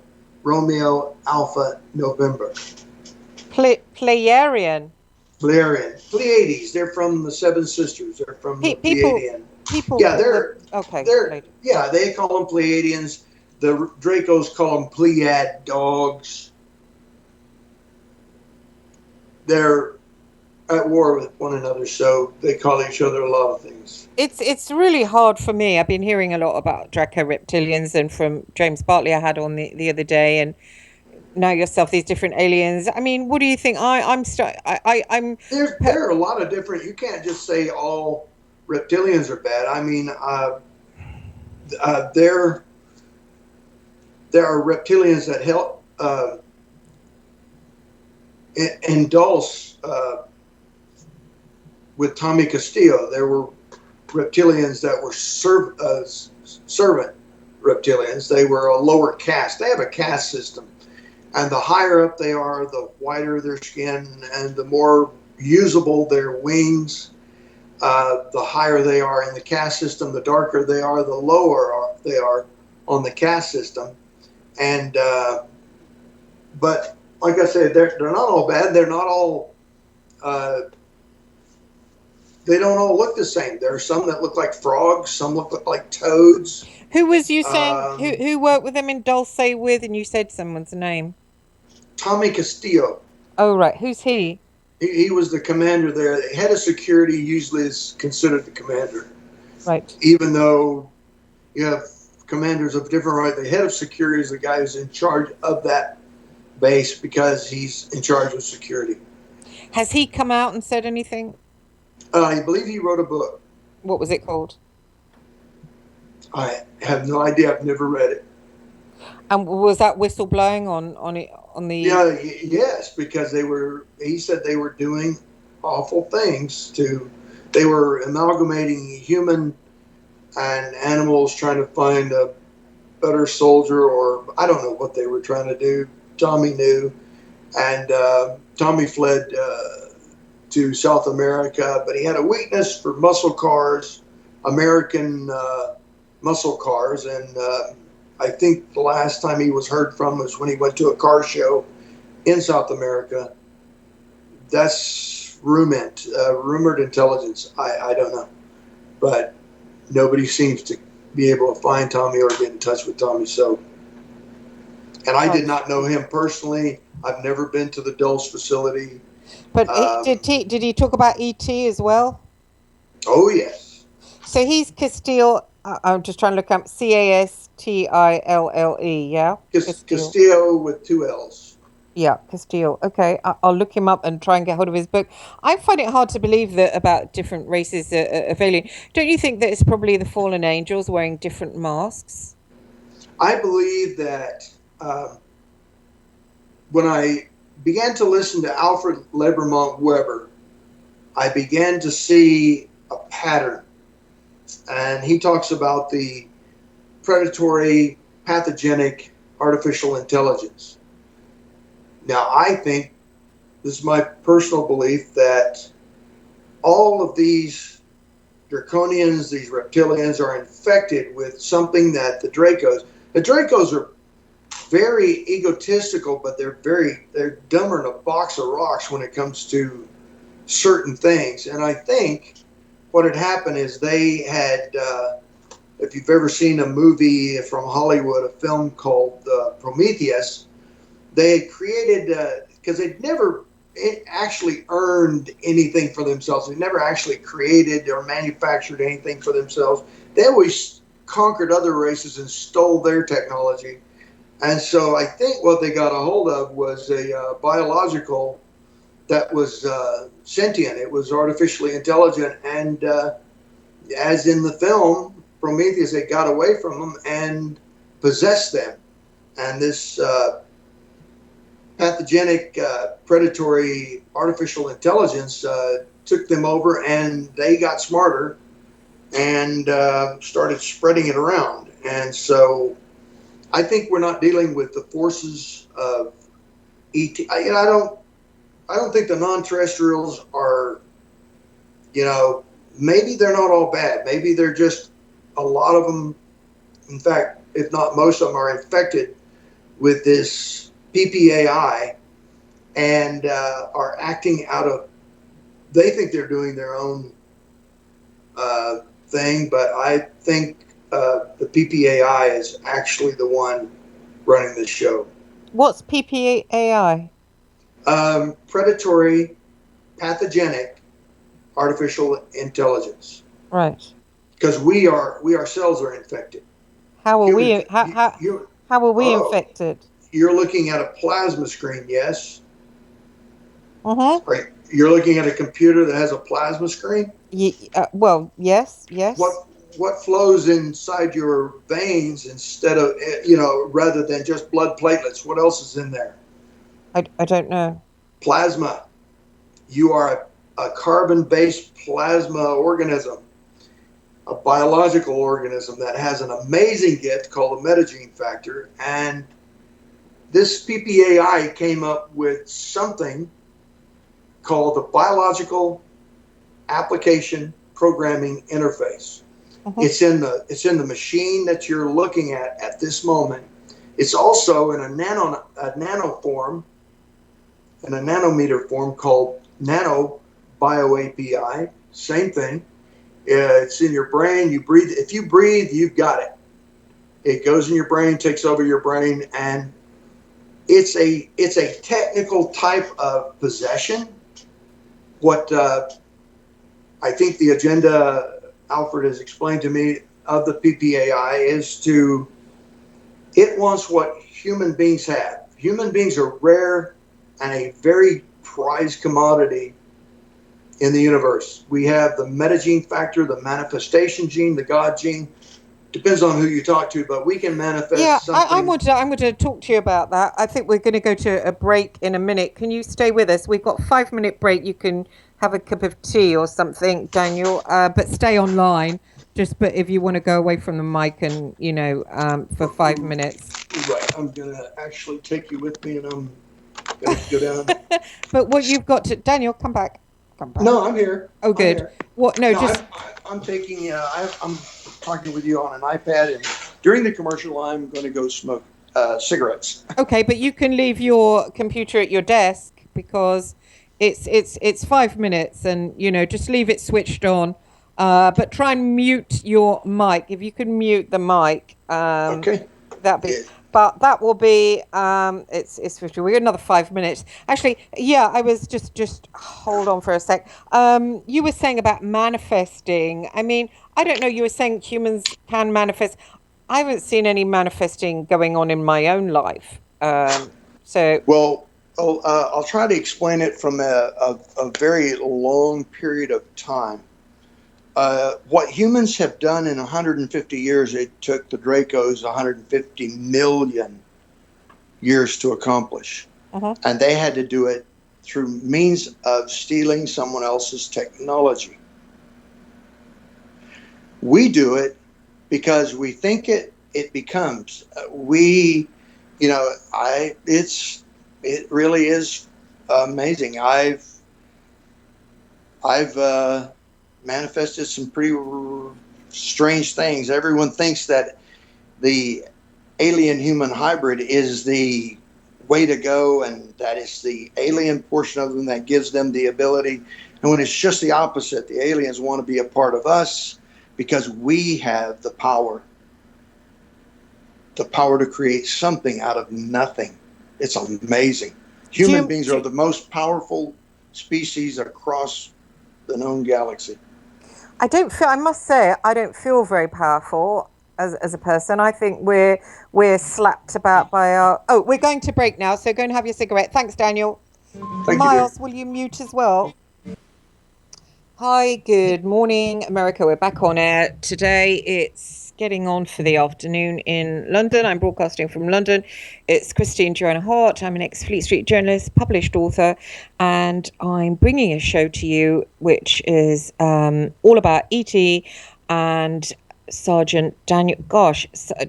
Romeo, Alpha, November. Plejaren. Plejaren. Pleiades. They're from the Seven Sisters. They're from the Pleiadian. People. Yeah, they call them Pleiadians. The Dracos call them Pleiad dogs. They're at war with one another, so they call each other a lot of things. It's really hard for me. I've been hearing a lot about Draco reptilians, and from James Bartley I had on the other day, and now yourself, these different aliens. I mean, what do you think? I'm There are a lot of different. You can't just say all reptilians are bad. I mean, there are reptilians that help indulge with Tommy Castillo. There were reptilians that were servant reptilians. They were a lower caste. They have a caste system. And the higher up they are, the whiter their skin and the more usable their wings. The higher they are in the caste system, the darker they are, the lower they are on the caste system. And but like I said, they're not all bad. They're not all. They don't all look the same. There are some that look like frogs. Some look like toads. Who was you saying? Who worked with them in Dulce with? And you said someone's name. Tommy Castillo. Oh right, who's he? He was the commander there. The head of security usually is considered the commander. Right. Even though you have commanders of different rank, the head of security is the guy who's in charge of that base because he's in charge of security. Has he come out and said anything? I believe he wrote a book. What was it called? I have no idea. I've never read it. And was that whistleblowing on it on the? Yeah, yes, because they were. He said they were doing awful things to. They were amalgamating human and animals, trying to find a better soldier, or I don't know what they were trying to do. Tommy knew, and Tommy fled to South America, but he had a weakness for muscle cars, American muscle cars, and I think the last time he was heard from was when he went to a car show in South America. That's rumored intelligence. I don't know, but nobody seems to be able to find Tommy or get in touch with Tommy. So, and I did not know him personally. I've never been to the Dulce facility. But did he talk about ET as well? Oh yes. So he's Castillo. I'm just trying to look up Castille. Yeah, Castillo with two L's. Yeah, Castillo. Okay, I'll look him up and try and get hold of his book. I find it hard to believe that about different races of alien. Don't you think that it's probably the fallen angels wearing different masks? I believe that when I began to listen to Alfred Lebermont Weber, I began to see a pattern. And he talks about the predatory, pathogenic artificial intelligence. Now, I think, this is my personal belief, that all of these draconians, these reptilians, are infected with something that the Dracos are very egotistical, but they're dumber than a box of rocks when it comes to certain things. And I think what had happened is they had, if you've ever seen a movie from Hollywood, a film called Prometheus, they had created, because they'd never actually earned anything for themselves. They never actually created or manufactured anything for themselves. They always conquered other races and stole their technology. And so I think what they got a hold of was a biological that was sentient. It was artificially intelligent. And as in the film Prometheus, they got away from them and possessed them. And this pathogenic, predatory artificial intelligence took them over, and they got smarter and started spreading it around. And so I think we're not dealing with the forces of ET. I don't think the non-terrestrials are, maybe they're not all bad. Maybe they're just, a lot of them, in fact, if not most of them, are infected with this PPAI and are acting out of, they think they're doing their own thing, but I think the PPAI is actually the one running this show. What's PPAI? Predatory pathogenic artificial intelligence. Right. Because we ourselves are infected. How are Human, we? How are we oh, infected? you're looking at a plasma screen, yes? Mm-hmm. Right. You're looking at a computer that has a plasma screen? Well, yes, yes. What flows inside your veins instead of, rather than just blood platelets? What else is in there? I don't know. Plasma. You are a carbon-based plasma organism, a biological organism that has an amazing gift called the metagene factor. And this PPAI came up with something called the biological application programming interface. Mm-hmm. It's in the machine that you're looking at this moment. It's also in a nano form, in a nanometer form called nano bio API. Same thing. It's in your brain. You breathe. If you breathe, you've got it. It goes in your brain, takes over your brain, and it's a technical type of possession. What I think the agenda Alfred has explained to me of the PPAI is it wants what human beings have. Human beings are rare and a very prized commodity in the universe. We have the metagene factor, the manifestation gene, the God gene. Depends on who you talk to, but we can manifest something. I'm going to talk to you about that. I think we're going to go to a break in a minute. Can you stay with us? We've got a 5-minute break. You can have a cup of tea or something, Daniel, but stay online. But if you want to go away from the mic and, for 5 minutes. Right. I'm going to actually take you with me and I'm going to go down. But what you've got to, Daniel, come back. No, I'm here. Oh, good. Here. What? No, just. I'm taking, I'm talking with you on an iPad, and during the commercial, I'm going to go smoke cigarettes. Okay, but you can leave your computer at your desk because it's 5 minutes, and just leave it switched on. But try and mute your mic. If you can mute the mic, okay. That'd be. But that will be. It's 50. We got another 5 minutes. Actually, yeah. I was just hold on for a sec. You were saying about manifesting. I mean, I don't know. You were saying humans can manifest. I haven't seen any manifesting going on in my own life. Well, I'll try to explain it from a very long period of time. What humans have done in 150 years, it took the Dracos 150 million years to accomplish. Uh-huh. And they had to do it through means of stealing someone else's technology. We do it because we think it becomes. It really is amazing. I've manifested some pretty strange things. Everyone thinks that the alien human hybrid is the way to go, and that it's the alien portion of them that gives them the ability. And when it's just the opposite, the aliens want to be a part of us because we have the power to create something out of nothing. It's amazing. Human beings are the most powerful species across the known galaxy. I must say, I don't feel very powerful as a person. I think we're slapped about by our. Oh, we're going to break now, so go and have your cigarette. Thanks, Daniel. Thank Miles, you. will you mute as well? Hi, good morning, America. We're back on air today. It's getting on for the afternoon in London. I'm broadcasting from London. It's Christine Joanna Hart. I'm an ex-Fleet Street journalist, published author, and I'm bringing a show to you which is all about ET and Sergeant Daniel. Gosh,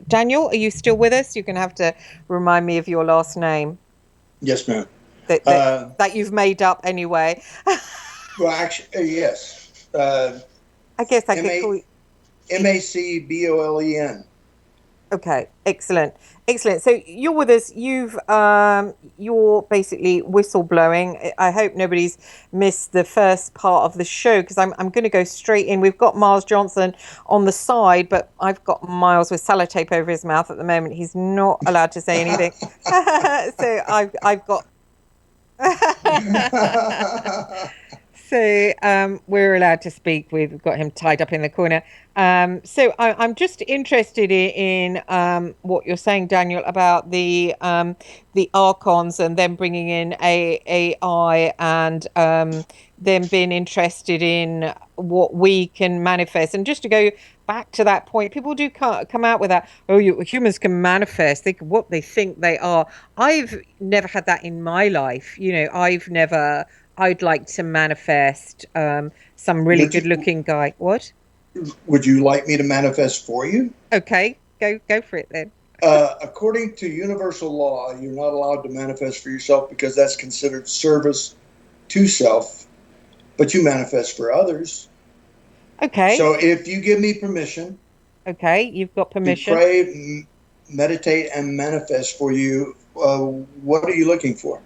Daniel, are you still with us? You're going to have to remind me of your last name. Yes, ma'am. That you've made up anyway. Well, actually, yes. I guess I could call you MacBolen. Okay, excellent. So you're with us. You're basically whistleblowing. I hope nobody's missed the first part of the show because I'm going to go straight in. We've got Miles Johnson on the side, but I've got Miles with sellotape over his mouth at the moment. He's not allowed to say anything. So I've got. So we're allowed to speak. We've got him tied up in the corner. So I'm just interested in what you're saying, Daniel, about the archons and them bringing in AI and them being interested in what we can manifest. And just to go back to that point, people do come out with that. Oh, humans can manifest what they think they are. I've never had that in my life. I've never. I'd like to manifest some really good-looking guy. What? Would you like me to manifest for you? Okay, go for it then. According to universal law, you're not allowed to manifest for yourself because that's considered service to self, but you manifest for others. Okay. So if you give me permission, okay, you've got to permission. pray, meditate, and manifest for you, what are you looking for?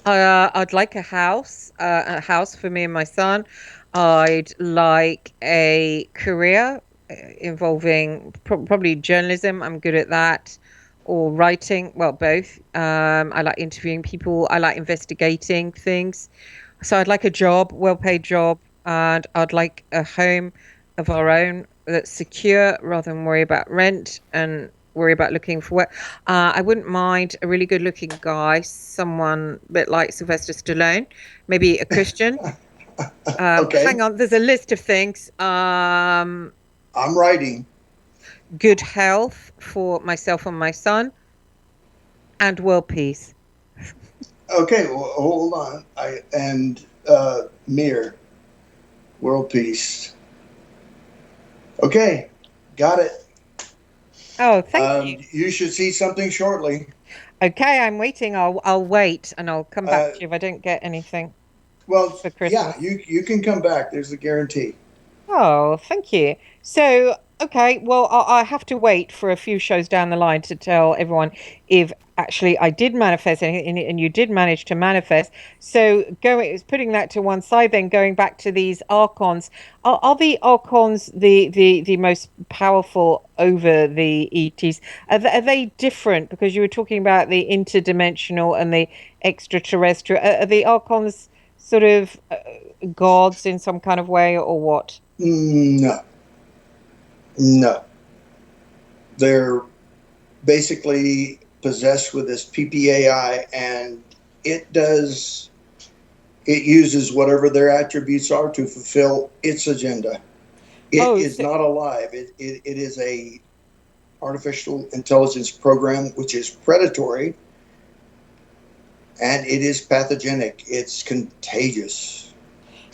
I'd like a house for me and my son. I'd like a career involving probably journalism. I'm good at that, or writing. Well, both. I like interviewing people. I like investigating things. So I'd like a job, well-paid job, and I'd like a home of our own that's secure rather than worry about rent and worry about looking for work. I wouldn't mind a really good-looking guy, someone a bit like Sylvester Stallone, maybe a Christian. Okay. Hang on, there's a list of things. I'm writing. Good health for myself and my son, and world peace. Okay, well, hold on. Mir, world peace. Okay, got it. Oh, thank you. You should see something shortly. Okay, I'm waiting. I'll wait, and I'll come back to you if I don't get anything Well, for Christmas. yeah, you can come back. There's a guarantee. Oh, thank you. So, okay, well, I have to wait for a few shows down the line to tell everyone if actually I did manifest anything and you did manage to manifest. So, putting that to one side, then going back to these archons, are the archons the most powerful over the ETs? Are they different? Because you were talking about the interdimensional and the extraterrestrial. Are the archons sort of gods in some kind of way, or what? No, no. They're basically possessed with this PPAI, and it uses whatever their attributes are to fulfill its agenda. It is not alive. It is a artificial intelligence program which is predatory, and it is pathogenic. It's contagious.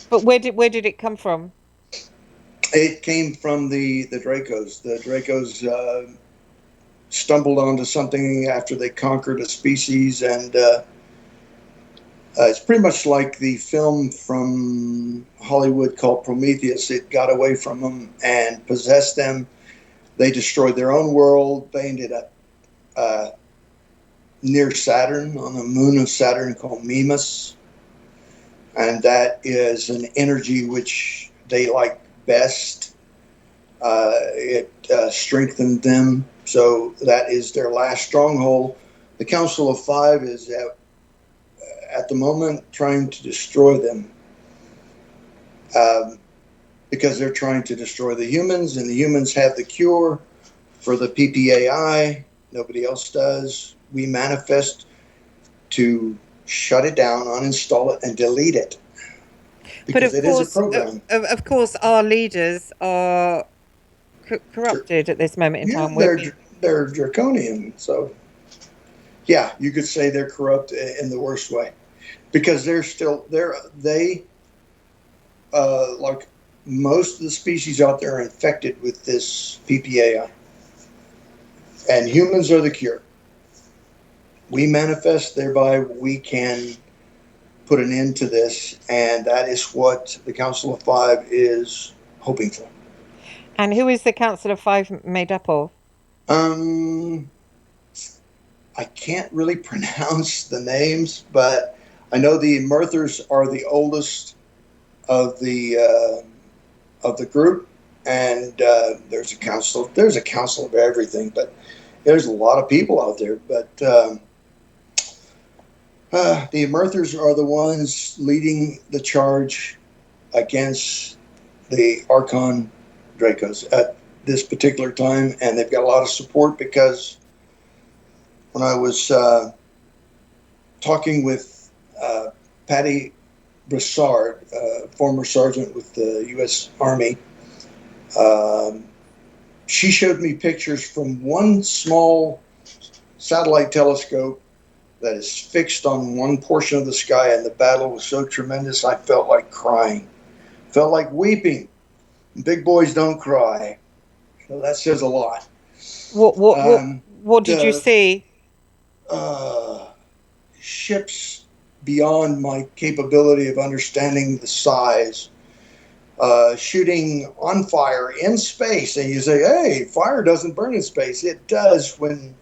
But where did it come from? It came from the Dracos. The Dracos stumbled onto something after they conquered a species, and it's pretty much like the film from Hollywood called Prometheus. It got away from them and possessed them. They destroyed their own world. They ended up near Saturn, on the moon of Saturn called Mimas, and that is an energy which they like best. It strengthened them, so that is their last stronghold. The Council of Five is at the moment trying to destroy them, because they're trying to destroy the humans, and the humans have the cure for the PPAI. Nobody else does. We manifest to shut it down, uninstall it, and delete it. Because it is a program. Of course, our leaders are corrupted at this moment in time. They're draconian. So, yeah, you could say they're corrupt in the worst way, because they like most of the species out there are infected with this PPAI, and humans are the cure. We manifest, thereby we can put an end to this, and that is what the Council of Five is hoping for. And who is the Council of Five made up of? I can't really pronounce the names, but I know the Murthers are the oldest of the group, and there's a council. There's a council of everything, but there's a lot of people out there. But The Earthers are the ones leading the charge against the Archon Dracos at this particular time, and they've got a lot of support because when I was talking with Pattie Broussard, former sergeant with the U.S. Army, she showed me pictures from one small satellite telescope that is fixed on one portion of the sky, and the battle was so tremendous I felt like crying, felt like weeping. Big boys don't cry, so that says a lot. What what what Um, what did you the see? ships beyond my capability of understanding the size, shooting on fire in space, and you say, "Hey, fire doesn't burn in space." It does when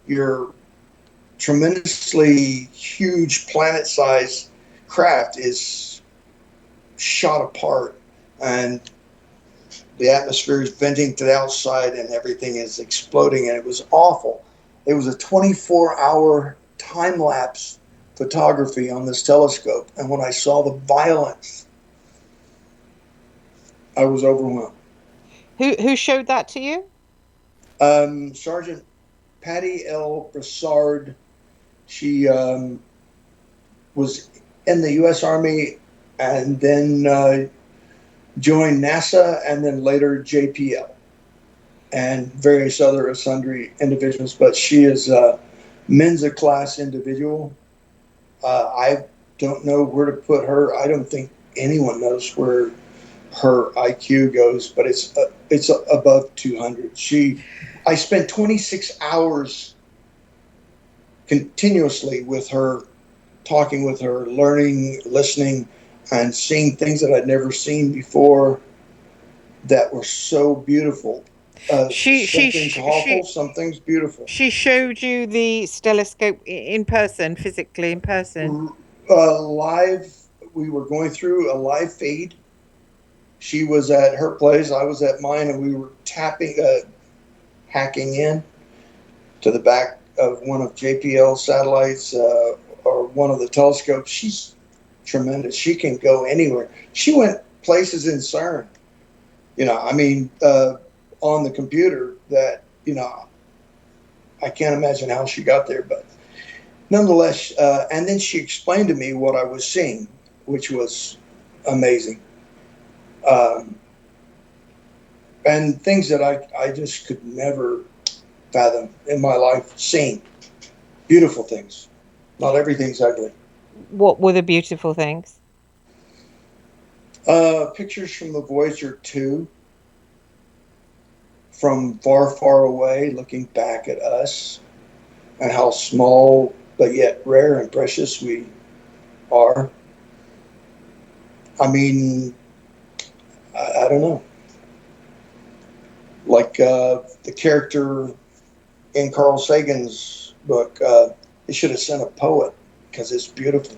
your tremendously huge planet-sized craft is shot apart, and the atmosphere is venting to the outside, and everything is exploding, and it was awful. It was a 24-hour time-lapse photography on this telescope, and when I saw the violence, I was overwhelmed. Who showed that to you? Sergeant Pattie L. Broussard, she was in the U.S. Army and then joined NASA and then later JPL and various other sundry individuals, but she is a Mensa class individual. I don't know where to put her. I don't think anyone knows where her IQ goes, but it's above 200. I spent 26 hours continuously with her, talking with her, learning, listening, and seeing things that I'd never seen before that were so beautiful. She Some she things she awful, she some things beautiful. she showed you the telescope in person, physically in person. Live, we were going through a live feed. She was at her place, I was at mine, and we were hacking in to the back of one of JPL satellites or one of the telescopes. She's tremendous. She can go anywhere. She went places in CERN, I mean, on the computer that, I can't imagine how she got there, but nonetheless, and then she explained to me what I was seeing, which was amazing. Um, and things that I just could never fathom in my life seeing. Beautiful things. Not everything's ugly. What were the beautiful things? Pictures from the Voyager 2 from far, far away looking back at us and how small but yet rare and precious we are. I mean, I don't know. Like the character in Carl Sagan's book, they should have sent a poet because it's beautiful.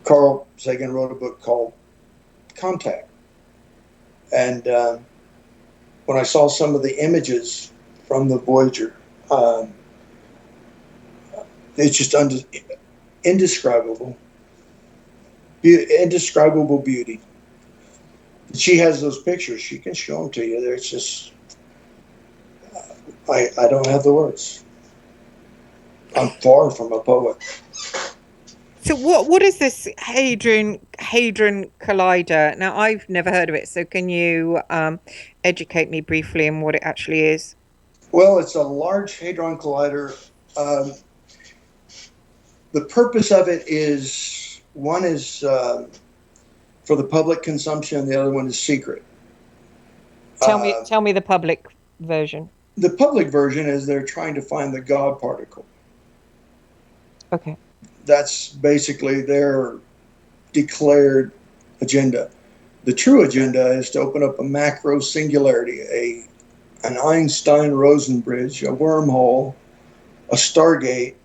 Carl Sagan wrote a book called Contact. And when I saw some of the images from the Voyager, it's just indescribable, indescribable beauty. She has those pictures. She can show them to you. There's just, I don't have the words. I'm far from a poet. So what is this hadron collider? Now I've never heard of it. So can you educate me briefly on what it actually is? Well, it's a large hadron collider. The purpose of it is one is for the public consumption. The other one is secret. Tell me the public version. The public version is they're trying to find the God particle. Okay. That's basically their declared agenda. The true agenda is to open up a macro singularity, an Einstein-Rosen bridge, a wormhole, a stargate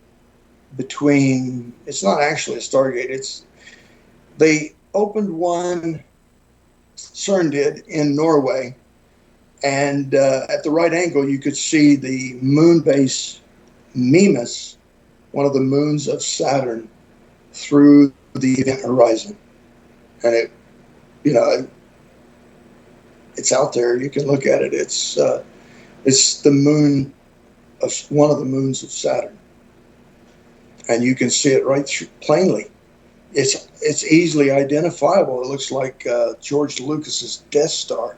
between. It's not actually a stargate. They opened one. CERN did in Norway, and at the right angle you could see the moon base Mimas one of the moons of Saturn through the event horizon. And you know, it's out there. You can look at it. It's the moon of one of the moons of Saturn, and you can see it right through plainly. It's easily identifiable. It looks like George Lucas's Death Star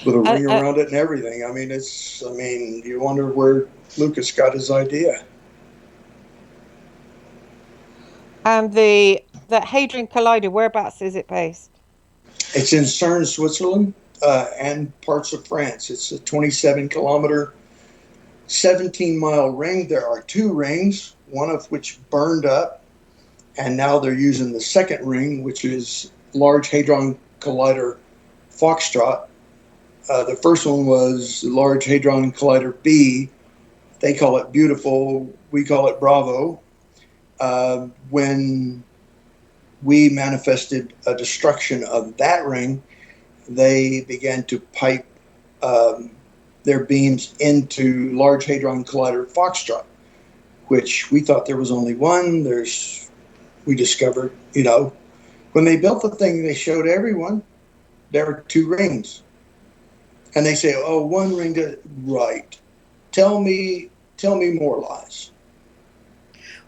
with a ring Uh, around it and everything. I mean, you wonder where Lucas got his idea. and the Hadron Collider, whereabouts is it based? It's in CERN, Switzerland, and parts of France. It's a 27-kilometer, 17-mile ring. There are two rings, one of which burned up, and now they're using the second ring, which is Large Hadron Collider Foxtrot. The first one was Large Hadron Collider B. They call it Beautiful. We call it Bravo. When we manifested a destruction of that ring, they began to pipe their beams into Large Hadron Collider Foxtrot, which we thought there was only one. We discovered, when they built the thing, they showed everyone there were two rings. And they say, oh, one ring, right. Tell me more lies.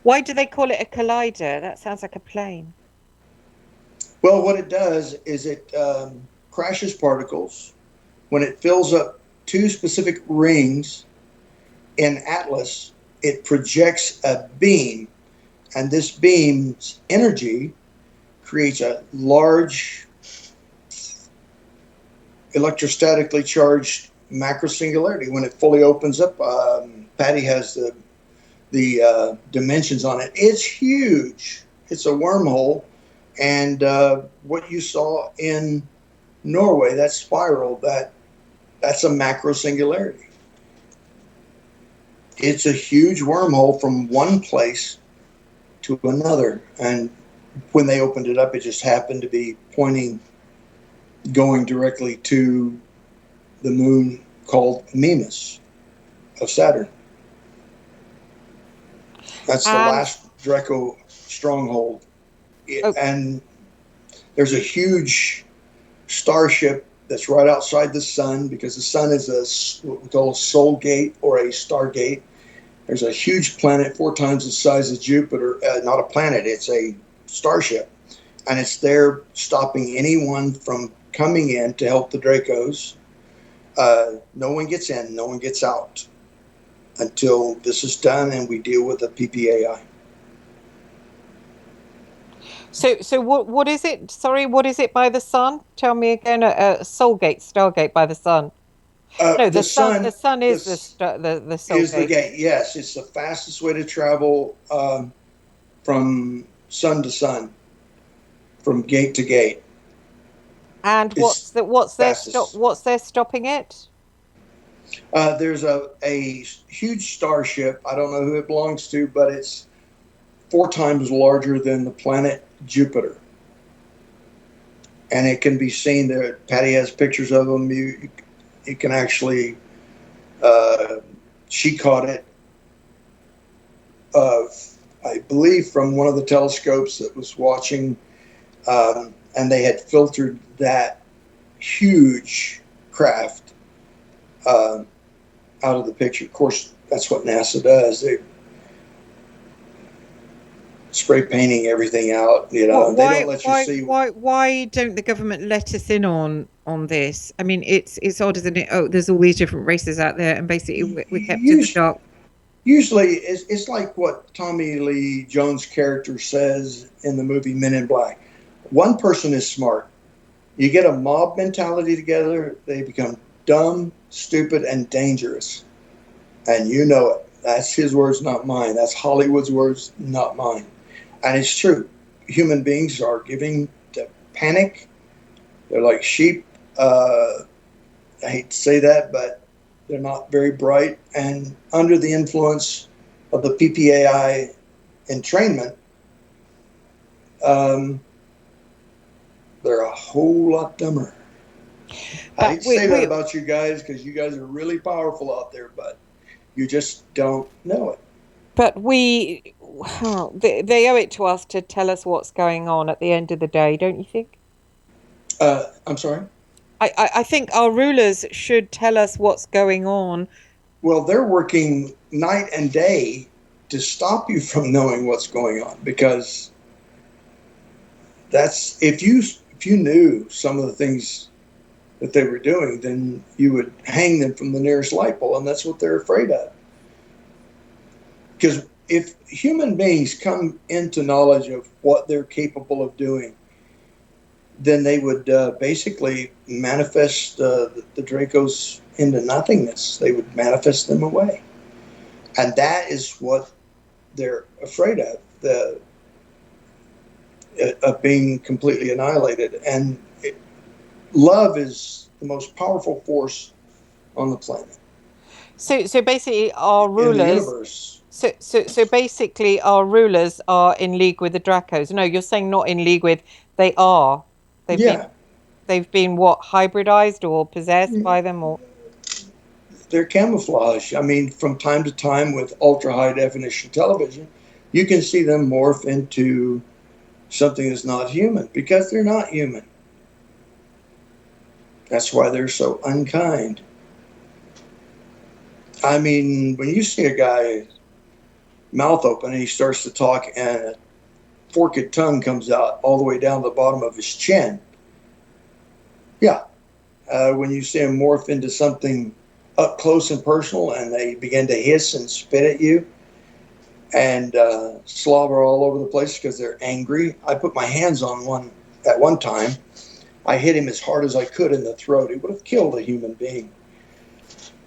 Why do they call it a collider? That sounds like a plane. Well, what it does is it crashes particles. When it fills up two specific rings in Atlas, it projects a beam, and this beam's energy creates a large electrostatically charged macrosingularity. When it fully opens up, Pattie has the dimensions on it. It's huge. It's a wormhole. And what you saw in Norway, that spiral, that's a macrosingularity. It's a huge wormhole from one place to another. And when they opened it up, it just happened to be going directly to the moon called Mimas of Saturn. That's the last Draco stronghold. And there's a huge starship that's right outside the sun, because the sun is what we call a soul gate or a stargate. There's a huge planet 4 times the size of Jupiter. Not a planet, it's a starship. And it's there stopping anyone from coming in to help the Dracos. No one gets in, no one gets out until this is done and we deal with the PPAI. So what is it? Sorry, what is it by the sun? Tell me again. Soulgate, Stargate by the sun. No, the sun. The sun is the Soulgate. Is the gate? Yes, it's the fastest way to travel from sun to sun, from gate to gate. And what's there stopping it? There's a huge starship. I don't know who it belongs to, but it's 4 times larger than the planet Jupiter. And it can be seen there. Pattie has pictures of them. You can actually, she caught it, I believe, from one of the telescopes that was watching, and they had filtered that huge craft out of the picture. Of course, that's what NASA does. They spray painting everything out. They don't let you see. Why don't the government let us in on this? I mean, it's odd, isn't it? Oh, there's all these different races out there, and basically we're kept in the dark. Usually, it's like what Tommy Lee Jones' character says in the movie Men in Black. One person is smart. You get a mob mentality together, they become dumb, stupid, and dangerous. And you know it. That's his words, not mine. That's Hollywood's words, not mine. And it's true. Human beings are giving to panic. They're like sheep. I hate to say that, but they're not very bright. And under the influence of the PPAI entrainment, they're a whole lot dumber. I hate to say that about you guys, because you guys are really powerful out there, but you just don't know it. But they owe it to us to tell us what's going on at the end of the day, don't you think? I'm sorry? I think our rulers should tell us what's going on. Well, they're working night and day to stop you from knowing what's going on, because that's if you knew some of the things that they were doing, then you would hang them from the nearest light pole, and that's what they're afraid of. Because if human beings come into knowledge of what they're capable of doing, then they would basically manifest the Dracos into nothingness. They would manifest them away. And that is what they're afraid of, of being completely annihilated. And love is the most powerful force on the planet. So basically, our In the rulers. universe. So basically, our rulers are in league with the Dracos. No, you're saying not in league with. They are. Yeah. They've been what, hybridized or possessed by them, or They're camouflage. I mean, from time to time with ultra high definition television, you can see them morph into something that's not human, because they're not human. That's why they're so unkind. I mean, when you see a guy mouth open and he starts to talk and a forked tongue comes out all the way down to the bottom of his chin, yeah. When you see him morph into something up close and personal and they begin to hiss and spit at you and slobber all over the place because they're angry. I put my hands on one at one time. I hit him as hard as I could in the throat. It would have killed a human being.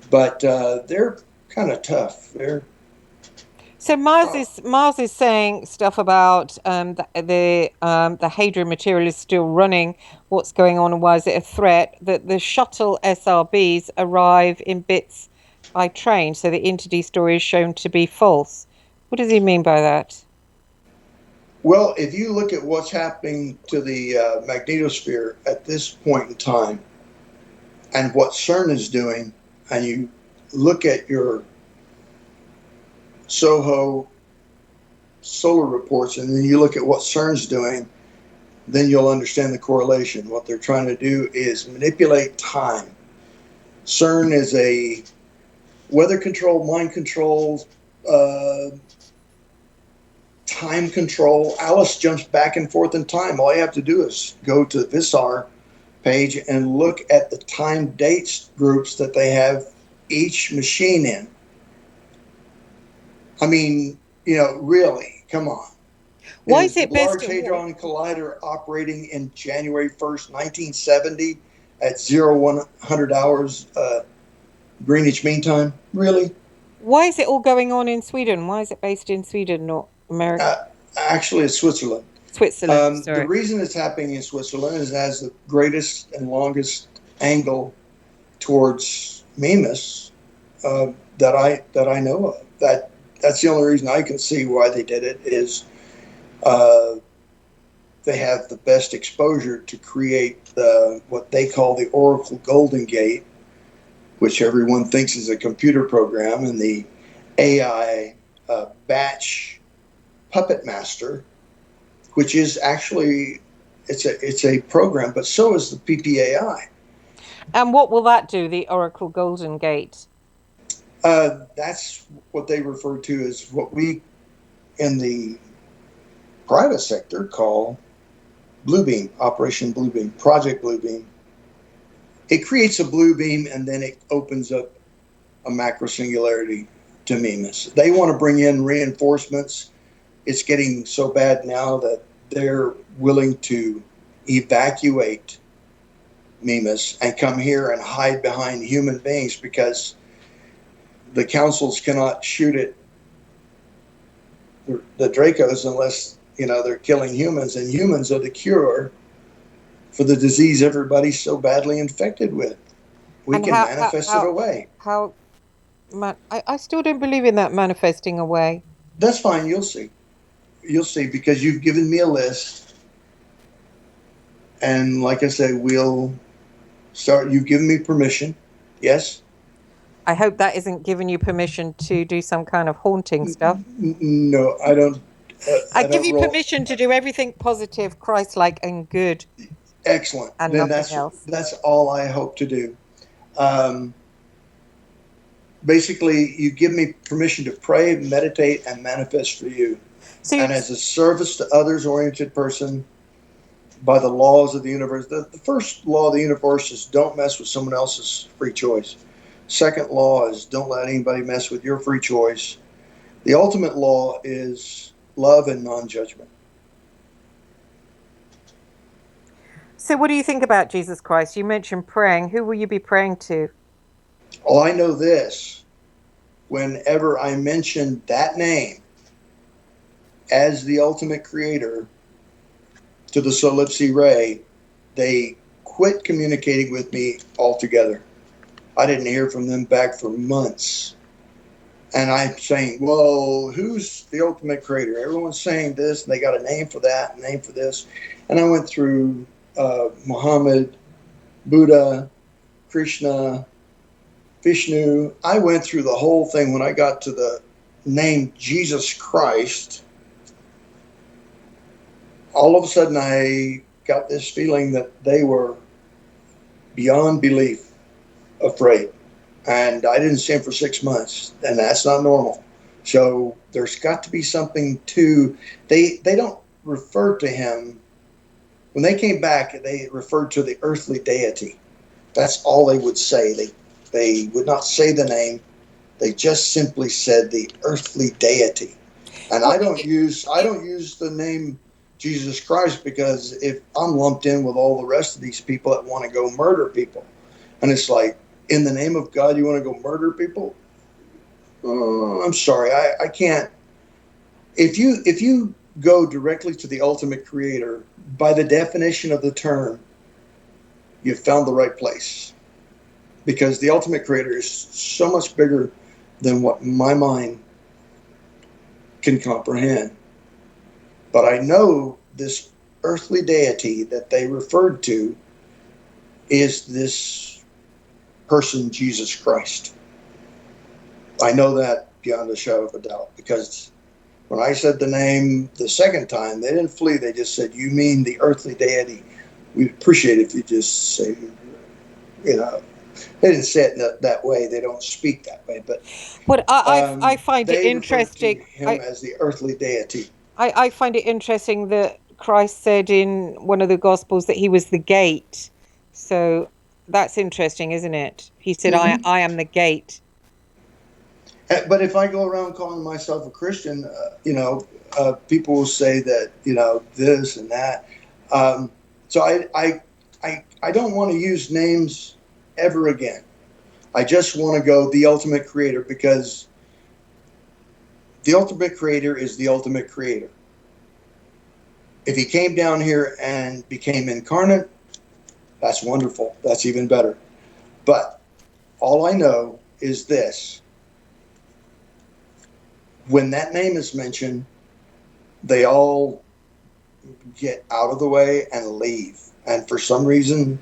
But they're kind of tough. so Mars is saying stuff about the Hadron material is still running. What's going on and why is it a threat? That the shuttle SRBs arrive in bits by train, so the Interdy story is shown to be false. What does he mean by that? Well, if you look at what's happening to the magnetosphere at this point in time and what CERN is doing, and you look at your SOHO solar reports, and then you look at what CERN's doing, then you'll understand the correlation. What they're trying to do is manipulate time. CERN is a weather control, mind control, time control. Alice jumps back and forth in time. All you have to do is go to the VISAR page and look at the time dates groups that they have each machine in. I mean, really, come on. Why is it the best? Large Hadron Collider operating in January 1st, 1970 at 0100 hours Greenwich Mean Time? Really? Why is it all going on in Sweden? Why is it based in Sweden, not America? Actually, it's Switzerland. Switzerland, sorry. The reason it's happening in Switzerland is it has the greatest and longest angle towards Mimas that I know of. That's the only reason I can see why they did it is they have the best exposure to create what they call the Oracle Golden Gate, which everyone thinks is a computer program, and the AI batch puppet master, which is actually it's a program, but so is the PPAI. And what will that do, the Oracle Golden Gate? That's what they refer to as what we in the private sector call Blue Beam, Operation Blue Beam, Project Blue Beam. It creates a blue beam and then it opens up a macro singularity to Mimas. They want to bring in reinforcements. It's getting so bad now that they're willing to evacuate Mimas and come here and hide behind human beings because the councils cannot shoot at the Dracos unless they're killing humans, and humans are the cure for the disease everybody's so badly infected with. We can manifest it away. I still don't believe in that manifesting away. That's fine. You'll see. You'll see, because you've given me a list, and like I say, we'll start. You've given me permission. Yes. I hope that isn't giving you permission to do some kind of haunting stuff. No, I don't. I I give don't you roll. permission to do everything positive, Christ-like, and good, Excellent. and Then nothing else. that's all I hope to do. Um, Basically, you give me permission to pray, meditate, and manifest for you. So, And as a service to others oriented person, by the laws of the universe, the first law of the universe is don't mess with someone else's free choice. Second law is don't let anybody mess with your free choice. The ultimate law is love and non-judgment. so what do you think about Jesus Christ? You mentioned praying. Who will you be praying to? All I know this, whenever I mention that name as the ultimate creator to the Solipsi Ray, they quit communicating with me altogether. I didn't hear from them back for months. And I'm saying, well, who's the ultimate creator? Everyone's saying this, and they got a name for that, a name for this. And I went through Muhammad, Buddha, Krishna, Vishnu. I went through the whole thing. When I got to the name Jesus Christ, all of a sudden I got this feeling that they were beyond belief afraid. And I didn't see him for 6 months, and that's not normal. So there's got to be something to, they don't refer to him. When they came back, they referred to the earthly deity. That's all they would say. They would not say the name. They just simply said the earthly deity. And Well, I don't use the name Jesus Christ, because if I'm lumped in with all the rest of these people that want to go murder people, and it's like, in the name of God, you want to go murder people? Oh, I'm sorry, I can't. If you go directly to the ultimate creator, by the definition of the term, you've found the right place, because the ultimate creator is so much bigger than what my mind can comprehend. But I know this earthly deity that they referred to is this person, Jesus Christ. I know that beyond a shadow of a doubt, because when I said the name the second time, they didn't flee. They just said, "You mean the earthly deity? We'd appreciate it if you just say, you know." They didn't say it that way. They don't speak that way, but what I find it they referred to interesting. him as the earthly deity. I find it interesting that Christ said in one of the Gospels that he was the gate. So that's interesting, isn't it? He said, Mm-hmm. I am the gate. But if I go around calling myself a Christian, people will say that, this and that. So I don't want to use names ever again. I just want to go the ultimate creator, because the ultimate creator is the ultimate creator. If he came down here and became incarnate, that's wonderful. That's even better. But all I know is this. When that name is mentioned, they all get out of the way and leave. And for some reason,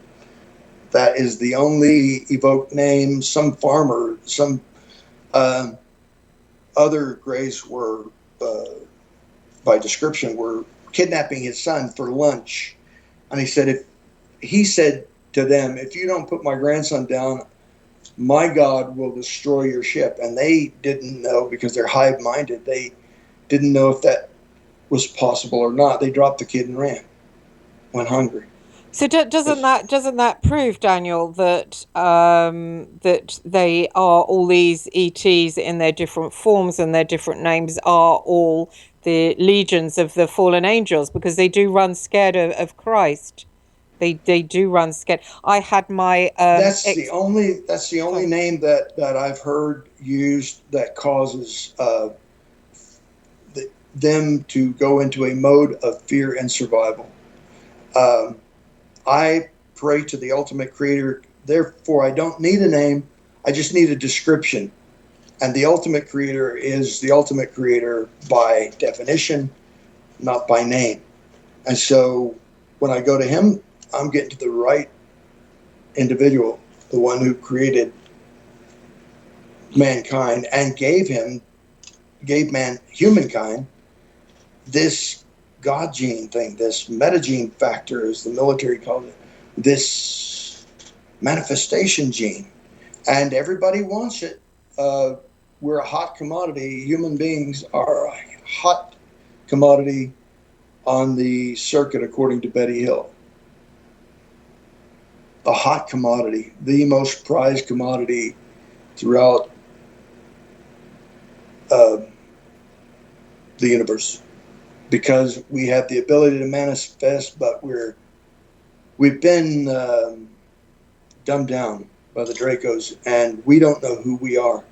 that is the only evoked name. Some farmer, some other grays were, by description, were kidnapping his son for lunch. And he said to them, if you don't put my grandson down, my God will destroy your ship. And they didn't know, because they're hive-minded. They didn't know if that was possible or not. They dropped the kid and ran, went hungry. So doesn't that prove, Daniel, that that they are all these ETs in their different forms and their different names are all the legions of the fallen angels, because they do run scared of Christ. They do run scared. I had my That's the only name that I've heard used that causes them to go into a mode of fear and survival. I pray to the ultimate creator, therefore I don't need a name, I just need a description. And the ultimate creator is the ultimate creator by definition, not by name. And so when I go to him, I'm getting to the right individual, the one who created mankind and gave humankind, this God gene thing, this metagene factor, as the military called it, this manifestation gene, and everybody wants it. We're a hot commodity. Human beings are a hot commodity on the circuit, according to Betty Hill. A hot commodity, the most prized commodity throughout the universe, because we have the ability to manifest, but we've been dumbed down by the Dracos, and we don't know who we are.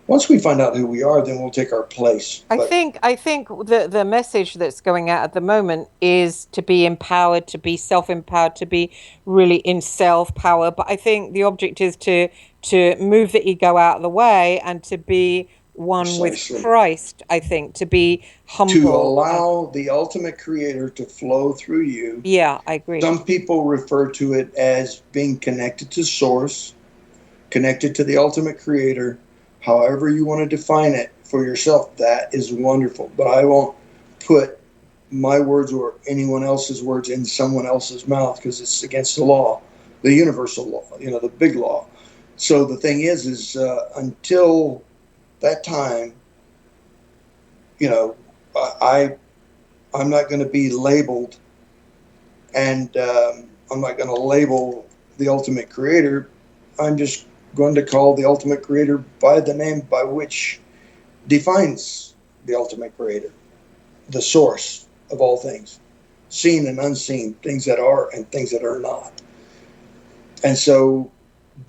Once we find out who we are, then we'll take our place. I think the message that's going out at the moment is to be empowered, to be self-empowered, to be really in self-power. But I think the object is to move the ego out of the way and to be one with Precisely. Christ. I think to be humble, to allow the ultimate creator to flow through you. Yeah, I agree. Some people refer to it as being connected to source, connected to the ultimate creator. However you want to define it for yourself, that is wonderful. But I won't put my words or anyone else's words in someone else's mouth, because it's against the law, the universal law, the big law. So the thing is until that time, I'm not going to be labeled, and I'm not going to label the ultimate creator. I'm just going to call the ultimate creator by the name by which defines the ultimate creator, the source of all things, seen and unseen, things that are and things that are not. And so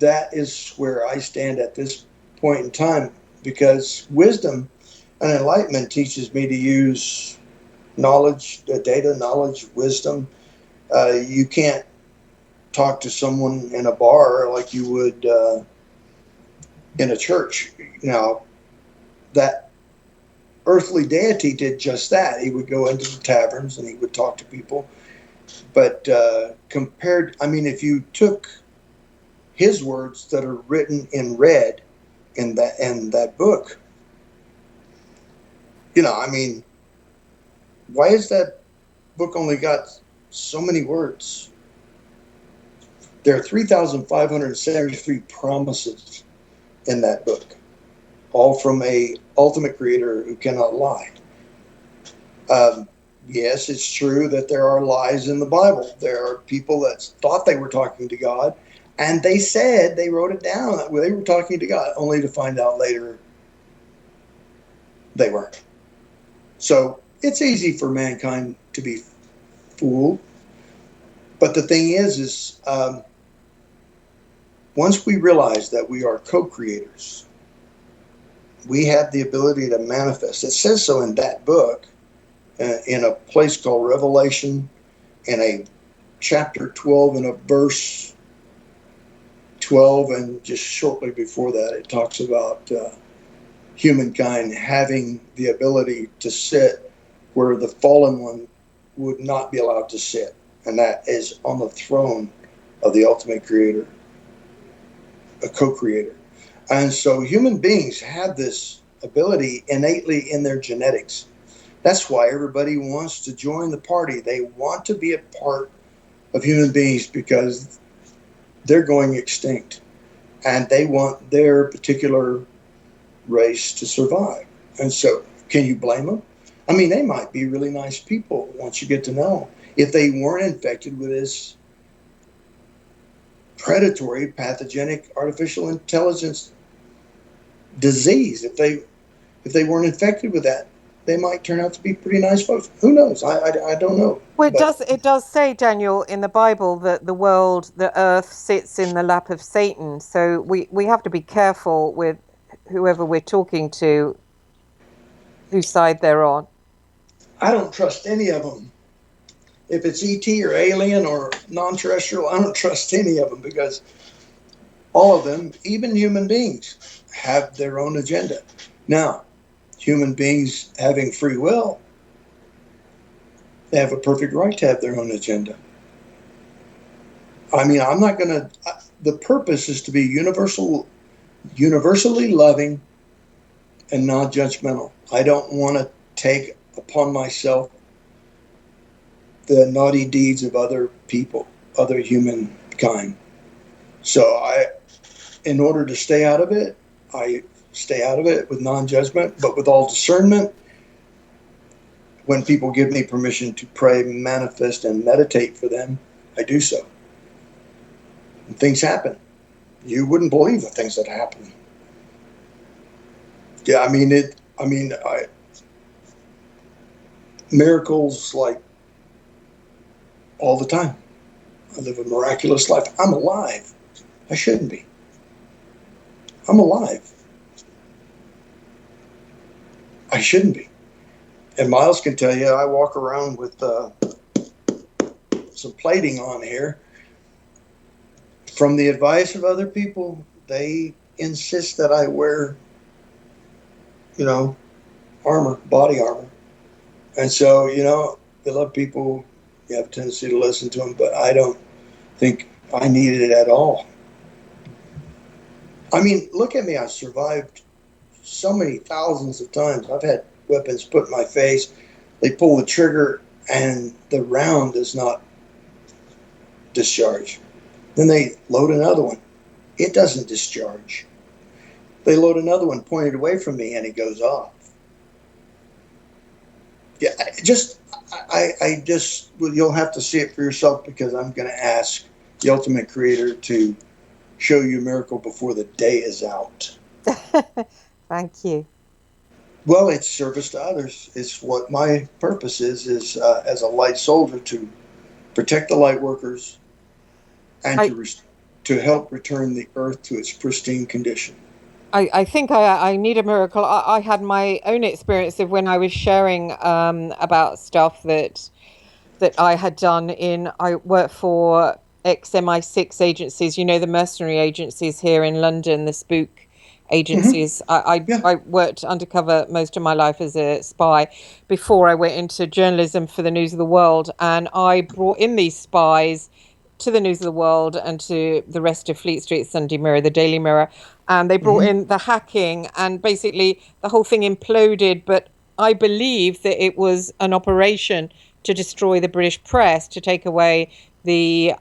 that is where I stand at this point in time, because wisdom and enlightenment teaches me to use knowledge, data, knowledge, wisdom. You can't talk to someone in a bar like you would in a church. Now, that earthly deity did just that. He would go into the taverns and he would talk to people. But if you took his words that are written in red in that book, why has that book only got so many words? There are 3,573 promises in that book, all from a ultimate creator who cannot lie. Yes, it's true that there are lies in the Bible. There are people that thought they were talking to God, and they wrote it down that they were talking to God, only to find out later they weren't. So it's easy for mankind to be fooled. But the thing is once we realize that we are co-creators, we have the ability to manifest. It says so in that book, in a place called Revelation, in a chapter 12 and a verse 12, and just shortly before that, it talks about humankind having the ability to sit where the fallen one would not be allowed to sit, and that is on the throne of the ultimate creator, a co-creator. And so human beings have this ability innately in their genetics. That's why everybody wants to join the party. They want to be a part of human beings because they're going extinct, and they want their particular race to survive. And so can you blame them? They might be really nice people once you get to know them, if they weren't infected with this predatory, pathogenic, artificial intelligence disease. If they weren't infected with that, they might turn out to be pretty nice folks. Who knows? I don't know. Well, it does say, Daniel, in the Bible that the earth sits in the lap of Satan. So we have to be careful with whoever we're talking to, whose side they're on. I don't trust any of them. If it's ET or alien or non-terrestrial, I don't trust any of them, because all of them, even human beings, have their own agenda. Now, human beings having free will, they have a perfect right to have their own agenda. I'm not going to, the purpose is to be universal universally loving and non-judgmental. I don't want to take upon myself the naughty deeds of other people, other humankind. So in order to stay out of it, I stay out of it with non-judgment, but with all discernment. When people give me permission to pray, manifest, and meditate for them, I do so. And things happen. You wouldn't believe the things that happen. Yeah, miracles like all the time. I live a miraculous life. I'm alive. I shouldn't be. I'm alive. I shouldn't be. And Miles can tell you, I walk around with some plating on here. From the advice of other people, they insist that I wear, armor, body armor. And so, they love people. You have a tendency to listen to them, but I don't think I needed it at all. I mean, look at me. I survived so many thousands of times. I've had weapons put in my face. They pull the trigger and the round does not discharge. Then they load another one. It doesn't discharge. They load another one pointed away from me and it goes off. Yeah, you'll have to see it for yourself, because I'm going to ask the ultimate creator to show you a miracle before the day is out. Thank you. Well, it's service to others. It's what my purpose is as a light soldier, to protect the light workers and to help return the earth to its pristine condition. I think I need a miracle. I had my own experience of when I was sharing about stuff that I had done I worked for ex-MI6 agencies, the mercenary agencies here in London, the spook agencies. Mm-hmm. I worked undercover most of my life as a spy before I went into journalism for the News of the World, and I brought in these spies to the News of the World and to the rest of Fleet Street, Sunday Mirror, the Daily Mirror, and they brought in the hacking, and basically the whole thing imploded. But I believe that it was an operation to destroy the British press, to take away the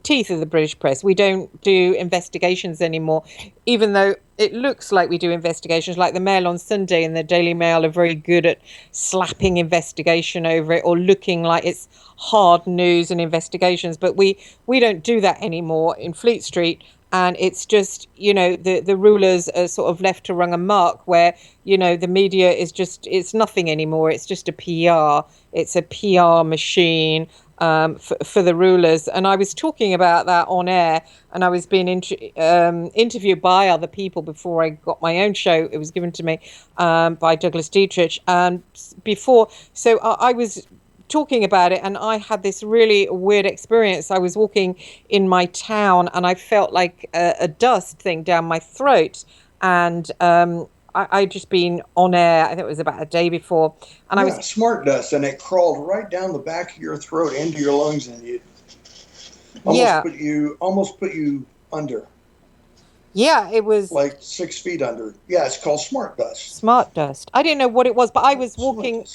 teeth of the British press. We don't do investigations anymore, even though it looks like we do investigations. Like the Mail on Sunday and the Daily Mail are very good at slapping investigation over it, or looking like it's hard news and investigations. But we don't do that anymore in Fleet Street. And it's just, the rulers are sort of left to run amok, where, the media is just, it's nothing anymore. It's just a PR. It's a PR machine for the rulers. And I was talking about that on air, and I was being interviewed by other people before I got my own show. It was given to me by Douglas Dietrich. And so I was talking about it, and I had this really weird experience. I was walking in my town and I felt like a dust thing down my throat, and I'd just been on air. I think it was about a day before, and I was smart dust, and it crawled right down the back of your throat into your lungs, and you almost put you under. Yeah, it was like 6 feet under. Yeah, it's called smart dust. Smart dust. I didn't know what it was, but I was walking.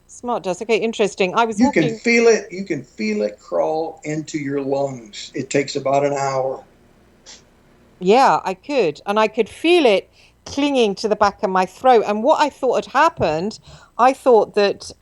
Smart dust. Okay, interesting. I was walking. You can feel it. You can feel it crawl into your lungs. It takes about an hour. Yeah, I could. And I could feel it clinging to the back of my throat. And what I thought had happened, I thought that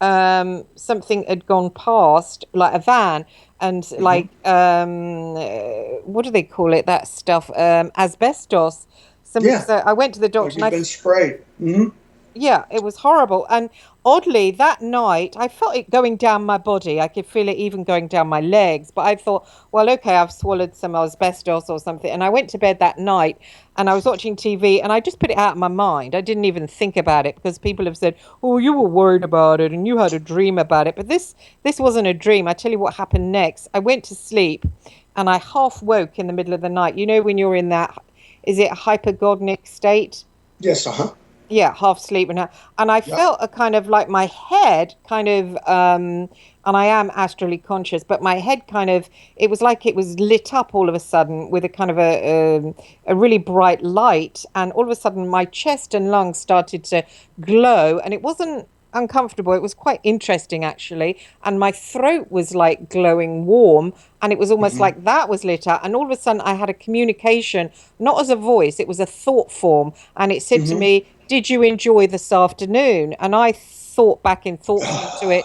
something had gone past, like a van, and like, what do they call it? That stuff, asbestos. So I went to the doctor. Like you've been sprayed. Mm-hmm. Yeah, it was horrible. And oddly, that night, I felt it going down my body. I could feel it even going down my legs. But I thought, well, okay, I've swallowed some asbestos or something. And I went to bed that night and I was watching TV and I just put it out of my mind. I didn't even think about it, because people have said, oh, you were worried about it and you had a dream about it. But this wasn't a dream. I tell you what happened next. I went to sleep and I half woke in the middle of the night. You know, when you're in that, is it a hypnagogic state? Yes, uh-huh. yeah, half asleep, and I Yep. felt a kind of like my head kind of and I am astrally conscious, but my head kind of, it was like it was lit up all of a sudden with a kind of a really bright light, and all of a sudden my chest and lungs started to glow, and it wasn't uncomfortable. It was quite interesting actually, and my throat was like glowing warm, and it was almost Hmm. like that was lit up, and all of a sudden I had a communication, not as a voice, it was a thought form, and it said to Hmm. me, "Did you enjoy this afternoon?" And I thought back in thought form to it.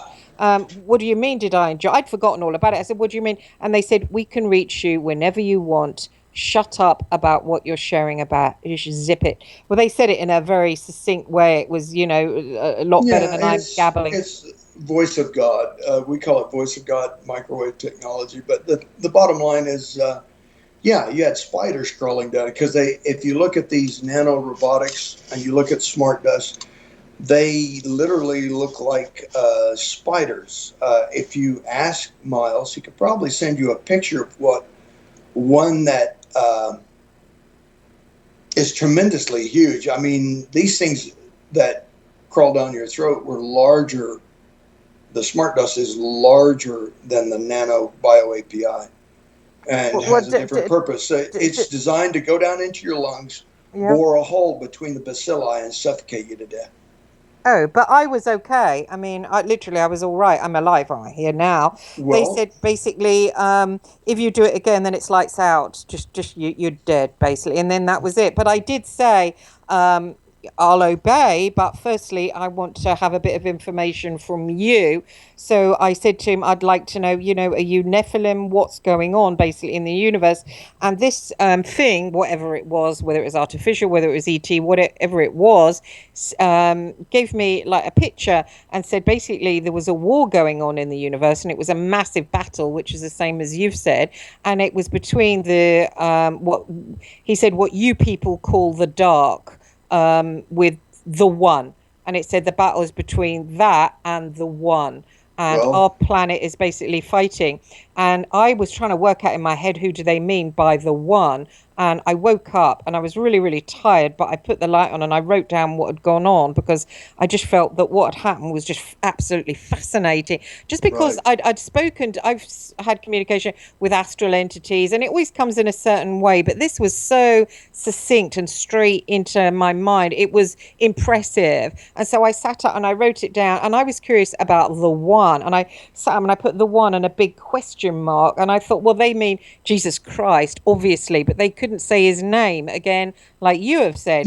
What do you mean, did I enjoy? I'd forgotten all about it. I said, "What do you mean?" And they said, "We can reach you whenever you want. Shut up about what you're sharing about. You should zip it." Well, they said it in a very succinct way. It was, a lot better Yeah, than I'm it's gabbling. it's voice of God. We call it voice of God microwave technology. But the bottom line is, yeah, you had spiders crawling down because if you look at these nano robotics and you look at smart dust, they literally look like spiders. If you ask Miles, he could probably send you a picture of what one that is tremendously huge. I mean, these things that crawl down your throat were larger. The smart dust is larger than the nano bio API and What, has a different purpose. So it's designed to go down into your lungs, yeah. bore a hole between the bacilli, and suffocate you to death. Oh, but I was okay. I mean, I was all right. I'm alive. I'm here now. They Well, said basically, if you do it again, then it's lights out. Just you're dead, basically. And then that was it. But I did say, um, I'll obey. But firstly, I want to have a bit of information from you. So I said to him, I'd like to know, are you Nephilim? What's going on, basically, in the universe? And this thing, whatever it was, whether it was artificial, whether it was ET, whatever it was, gave me like a picture and said basically there was a war going on in the universe, and it was a massive battle, which is the same as you've said, and it was between the what he said, what you people call the dark, with the one, and it said the battle is between that and the one, and well, our planet is basically fighting. And I was trying to work out in my head, who do they mean by the one? And I woke up and I was really, really tired, but I put the light on and I wrote down what had gone on, because I just felt that what had happened was just absolutely fascinating. Just because right, I'd spoken, I've had communication with astral entities, and it always comes in a certain way, but this was so succinct and straight into my mind. It was impressive. And so I sat up and I wrote it down, and I was curious about the one. And I sat up and I put the one and a big question mark. And I thought, well, they mean Jesus Christ, obviously, but they couldn't say his name again, like you have said.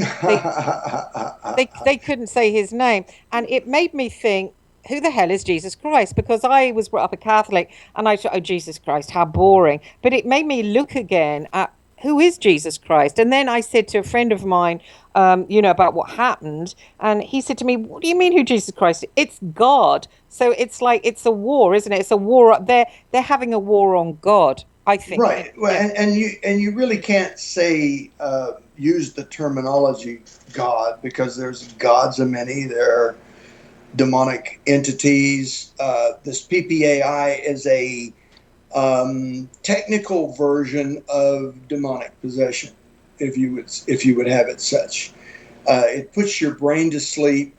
They couldn't say his name. And it made me think, who the hell is Jesus Christ? Because I was brought up a Catholic, and I thought, oh, Jesus Christ, how boring. But it made me look again at who is Jesus Christ. And then I said to a friend of mine, about what happened. And he said to me, what do you mean, who Jesus Christ? It's God. So it's like, it's a war, isn't it? It's a war. They're having a war on God, I think. right. Well, Yeah. and you really can't say use the terminology God because there's gods of many. There are demonic entities. This PPAI is a technical version of demonic possession, if you would have it such. It puts your brain to sleep.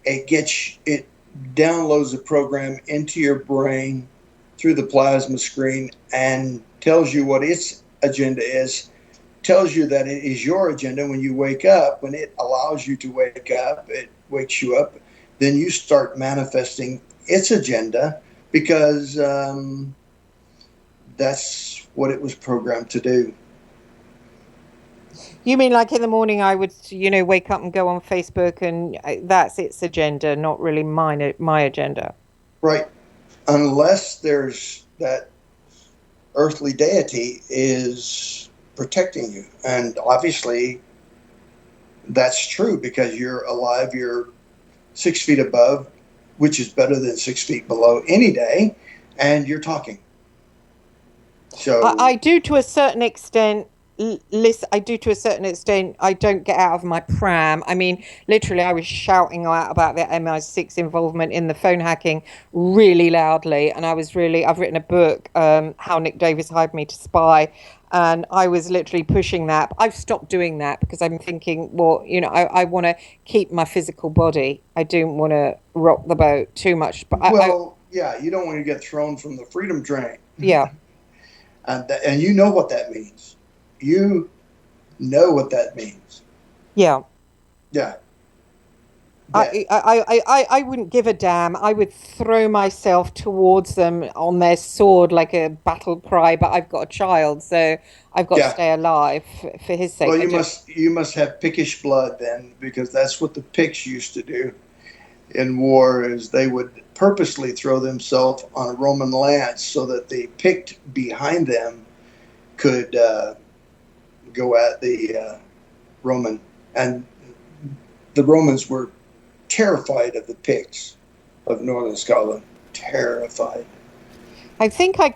It downloads a program into your brain through the plasma screen and tells you what its agenda is. Tells you that it is your agenda when you wake up. When it allows you to wake up, it wakes you up. Then you start manifesting its agenda because that's what it was programmed to do. You mean like in the morning I would, wake up and go on Facebook, and that's its agenda, not really my agenda. Right. Unless there's that earthly deity is protecting you. And obviously that's true because you're alive, you're 6 feet above, which is better than 6 feet below any day, and you're talking. I So, do to a certain extent. Listen, I do to a certain extent. I don't get out of my pram. I mean, literally, I was shouting out about the MI6 involvement in the phone hacking really loudly, and I've written a book, how Nick Davis hired me to spy, And I was literally pushing that. I've stopped doing that because I'm thinking, well, I want to keep my physical body. I don't want to rock the boat too much. But Well, yeah, you don't want to get thrown from the freedom train. Yeah. And you know what that means. You know what that means. Yeah. Yeah. I wouldn't give a damn. I would throw myself towards them on their sword like a battle cry, but I've got a child, so I've got to Yeah. stay alive for his sake. Well, you must have Pictish blood then, because that's what the Picts used to do in war. Is they would purposely throw themselves on a Roman lance so that the Pict behind them could go at the Roman, and the Romans were terrified of the Picts of northern Scotland. Terrified. I think I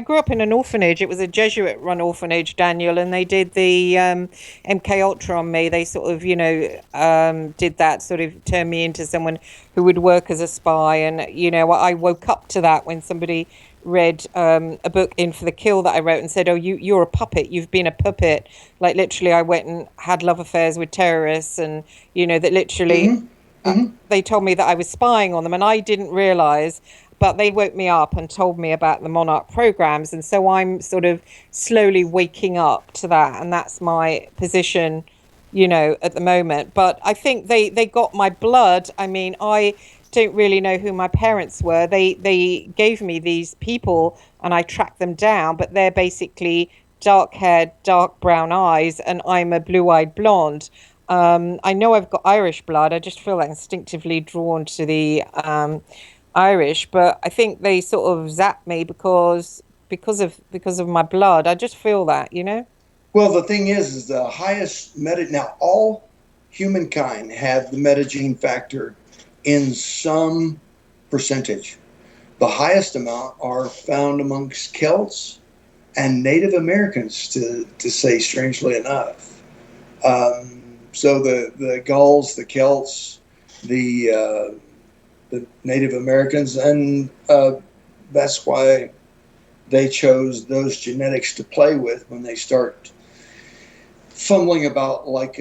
grew up in an orphanage. It was a Jesuit-run orphanage, Daniel, and they did the MK Ultra on me. They sort of, did that, sort of turned me into someone who would work as a spy. And, I woke up to that when somebody read a book, In for the Kill, that I wrote, and said, oh, you're a puppet. You've been a puppet. Like, literally, I went and had love affairs with terrorists, and, that literally... Mm-hmm. Mm-hmm. They told me that I was spying on them, and I didn't realize, but they woke me up and told me about the Monarch programs. And so I'm sort of slowly waking up to that. And that's my position, at the moment. But I think they got my blood. I mean, I don't really know who my parents were. They gave me these people and I tracked them down, but they're basically dark haired, dark brown eyes, and I'm a blue-eyed blonde. I know I've got Irish blood. I just feel like instinctively drawn to the Irish, but I think they sort of zapped me because of my blood. I just feel that, Well, the thing is the highest now all humankind have the metagene factor in some percentage. The highest amount are found amongst Celts and Native Americans, to say strangely enough. So the Gauls, the Celts, the Native Americans, and that's why they chose those genetics to play with when they start fumbling about, like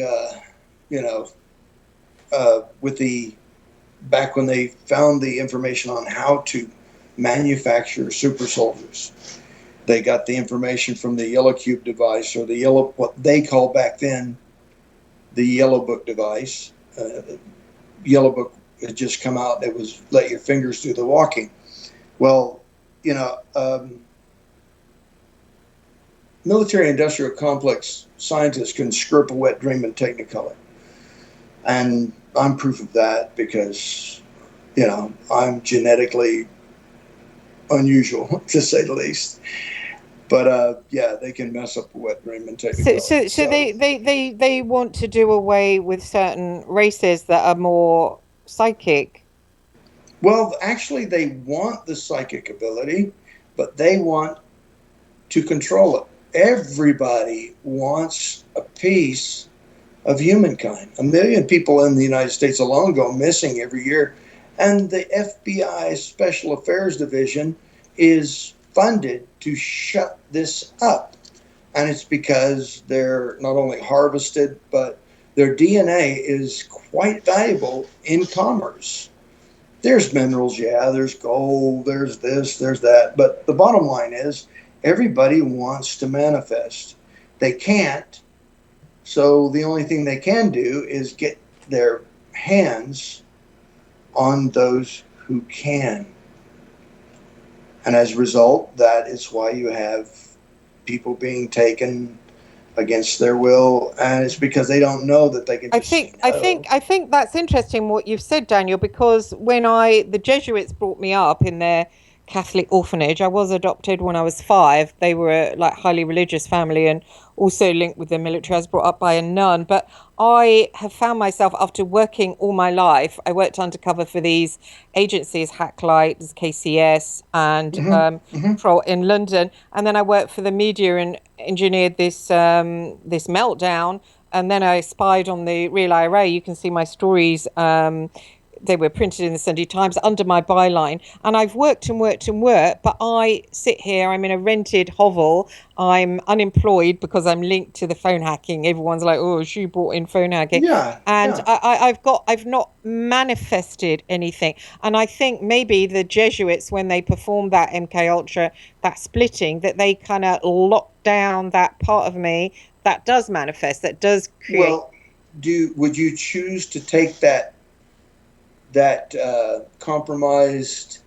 with the back when they found the information on how to manufacture super soldiers. They got the information from the Yellow Cube device, or what they called back then the Yellow Book device. Yellow Book had just come out. It was let your fingers do the walking. Well, military industrial complex scientists can script a wet dream in Technicolor. And I'm proof of that because, I'm genetically unusual, to say the least. But yeah, they can mess up a wet dream and take it. So they want to do away with certain races that are more psychic. Well, actually, they want the psychic ability, but they want to control it. Everybody wants a piece of humankind. 1 million people in the United States alone go missing every year, and the FBI Special Affairs Division is funded to shut this up. And it's because they're not only harvested, but their DNA is quite valuable in commerce. There's minerals, yeah, there's gold, there's this, there's that. But the bottom line is everybody wants to manifest. They can't. So the only thing they can do is get their hands on those who can. And as a result, that is why you have people being taken against their will, and it's because they don't know that they can just say no. I think that's interesting what you've said, Daniel, because when the Jesuits brought me up in their Catholic orphanage, I was adopted when I was 5. They were a highly religious family and also linked with the military. I was brought up by a nun, but I have found myself, after working all my life, I worked undercover for these agencies, Hacklight, KCS, and in London, and then I worked for the media and engineered this meltdown, and then I spied on the Real IRA. You can see my stories they were printed in the Sunday Times under my byline, and I've worked and worked and worked, but I sit here, I'm in a rented hovel, I'm unemployed because I'm linked to the phone hacking. Everyone's like, oh, she brought in phone hacking. Yeah, And yeah. I've not manifested anything. And I think maybe the Jesuits, when they performed that MK Ultra, that splitting, that they kind of locked down that part of me that does manifest, that does create. Well, would you choose to take that compromised,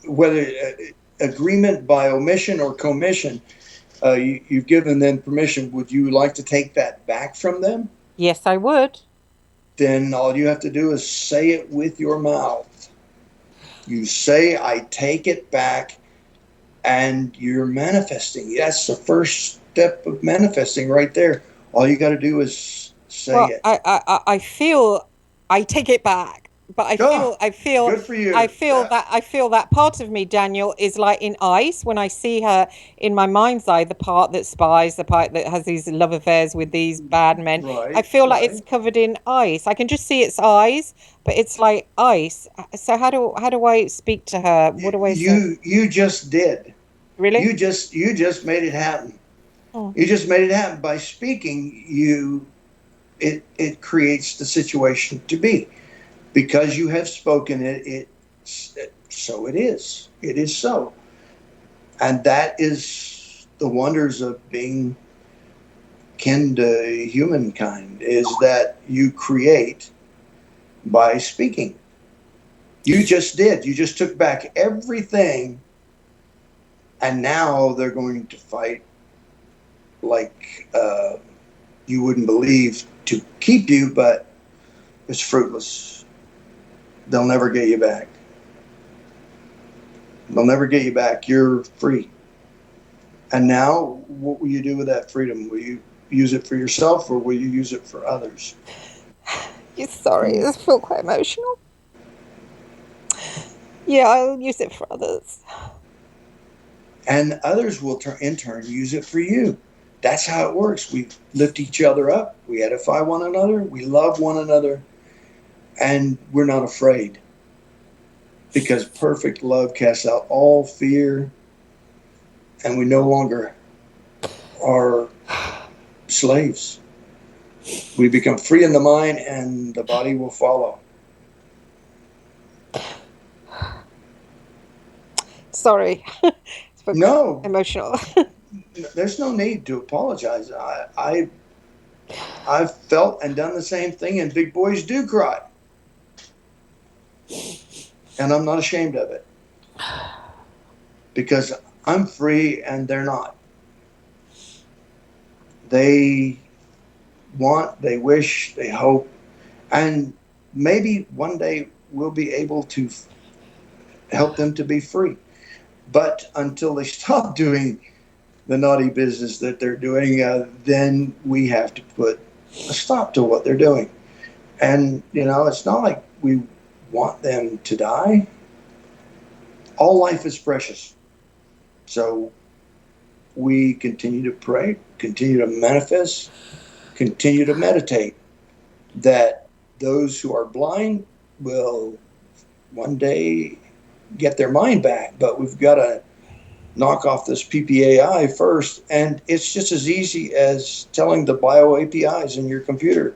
whether agreement by omission or commission? You've given them permission. Would you like to take that back from them? Yes, I would. Then all you have to do is say it with your mouth. You say, I take it back, and you're manifesting. That's the first step of manifesting right there. All you got to do is say it. I feel I take it back, but Good for you. I feel that part of me, Daniel, is like in ice when I see her in my mind's eye, the part that spies, the part that has these love affairs with these bad men. Right, I feel like right. it's covered in ice. I can just see its eyes, but it's like ice. So how do I speak to her? What do I say? You just did. Really? You just made it happen. Oh. You just made it happen by speaking. It creates the situation to be, because you have spoken it. So it is. It is so, and that is the wonders of being kin to humankind, is that you create by speaking. You just did. You just took back everything, and now they're going to fight like you wouldn't believe to keep you, but it's fruitless. They'll never get you back. They'll never get you back. You're free. And now, what will you do with that freedom? Will you use it for yourself, or will you use it for others? Sorry, I feel quite emotional. Yeah, I'll use it for others. And others will in turn use it for you. That's how it works. We lift each other up. We edify one another. We love one another. And we're not afraid, because perfect love casts out all fear. And we no longer are slaves. We become free in the mind, and the body will follow. Sorry. No. Emotional. There's no need to apologize. I've felt and done the same thing, and big boys do cry. And I'm not ashamed of it, because I'm free and they're not. They want, they wish, they hope, and maybe one day we'll be able to help them to be free. But until they stop doing the naughty business that they're doing, then we have to put a stop to what they're doing. And, it's not like we want them to die. All life is precious. So we continue to pray, continue to manifest, continue to meditate, that those who are blind will one day get their mind back. But we've got to knock off this PPAI first. And it's just as easy as telling the bio APIs in your computer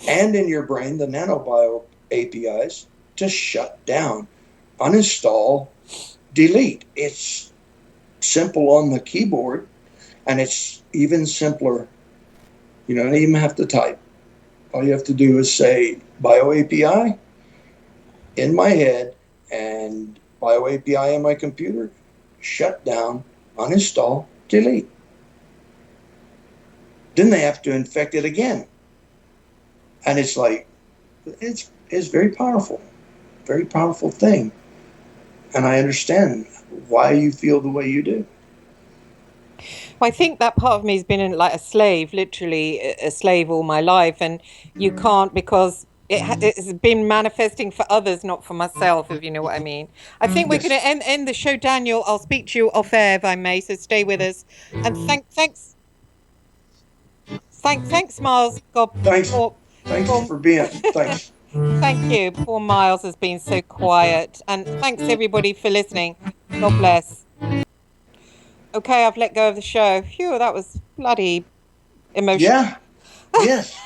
and in your brain, the nanobio APIs, to shut down, uninstall, delete. It's simple on the keyboard, and it's even simpler. You don't even have to type. All you have to do is say bio API in my head and bio API in my computer, shut down, uninstall, delete. Then they have to infect it again. And it's like, it's very powerful thing. And I understand why you feel the way you do. Well, I think that part of me has been like a slave, literally a slave all my life. And you can't, because it's been manifesting for others, not for myself, if you know what I mean. I think we're going to end the show, Daniel. I'll speak to you off air if I may, so stay with us. And thanks, Miles. God, Thanks for being. Thanks. Thank you. Poor Miles has been so quiet. And thanks everybody for listening. God bless. Okay, I've let go of the show. Phew, that was bloody emotional. Yeah. Yes.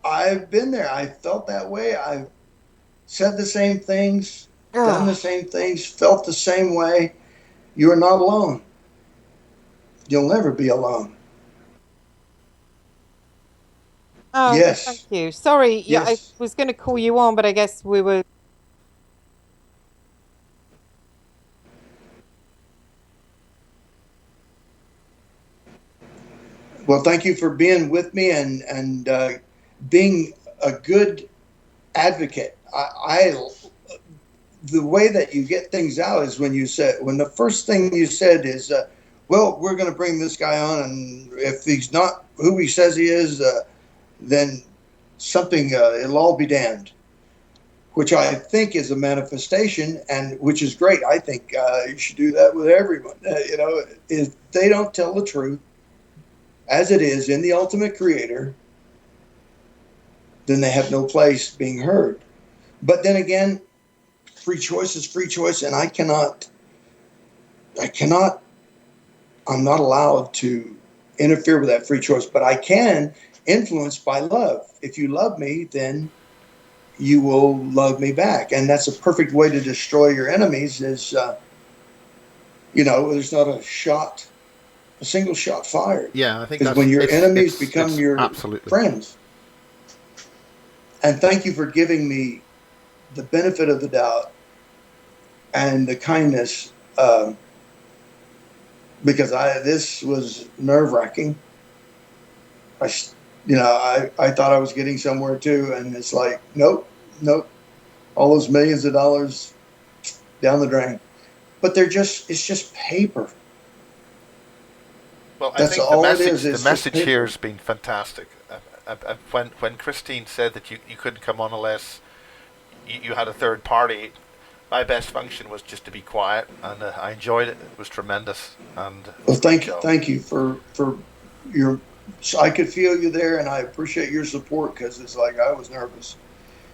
I've been there. I felt that way. I've said the same things, done the Oh, same things, felt the same way. You are not alone. You'll never be alone. thank Yes. you. Sorry, yeah, I Yes. was going to call you on, but I guess we were. Well, thank you for being with me and being a good advocate. I the way that you get things out is when the first thing you said is, well, we're going to bring this guy on, and if he's not who he says he is, then something it'll all be damned. Which I think is a manifestation, and which is great. I think you should do that with everyone. If they don't tell the truth as it is in the ultimate creator, then they have no place being heard. But then again, free choice is free choice, and I'm not allowed to interfere with that free choice, but I can influence by love. If you love me, then you will love me back. And that's a perfect way to destroy your enemies is, there's not a single shot fired. Yeah, I think Because that's when your enemies become it's your absolutely friends. And thank you for giving me the benefit of the doubt and the kindness, because this was nerve wracking. I thought I was getting somewhere too, and it's like, nope, all those millions of dollars down the drain. But it's just paper. Well, I That's think the all it message is. the It's just message here paper. has been fantastic. When Christine said that you couldn't come on unless you had a third party, my best function was just to be quiet, and I enjoyed it. It was tremendous, and Well, you know, thank you for your. I could feel you there, and I appreciate your support because it's like I was nervous.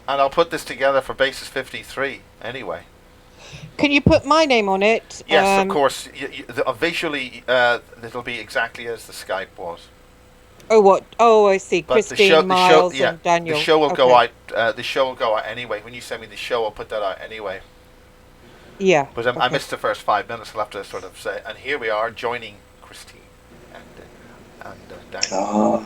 and I'll put this together for Basis 53 anyway. Can you put my name on it? Yes, of course. Visually, it'll be exactly as the Skype was. Oh, what? Oh, I see. But Christine, Miles, yeah, and Daniel. the show will go Okay. out. The show will go out anyway. When you send me the show, I'll put that out anyway. Yeah. But I Okay. missed the first 5 minutes. I'll have to sort of say, and here we are joining Christine and Daniel.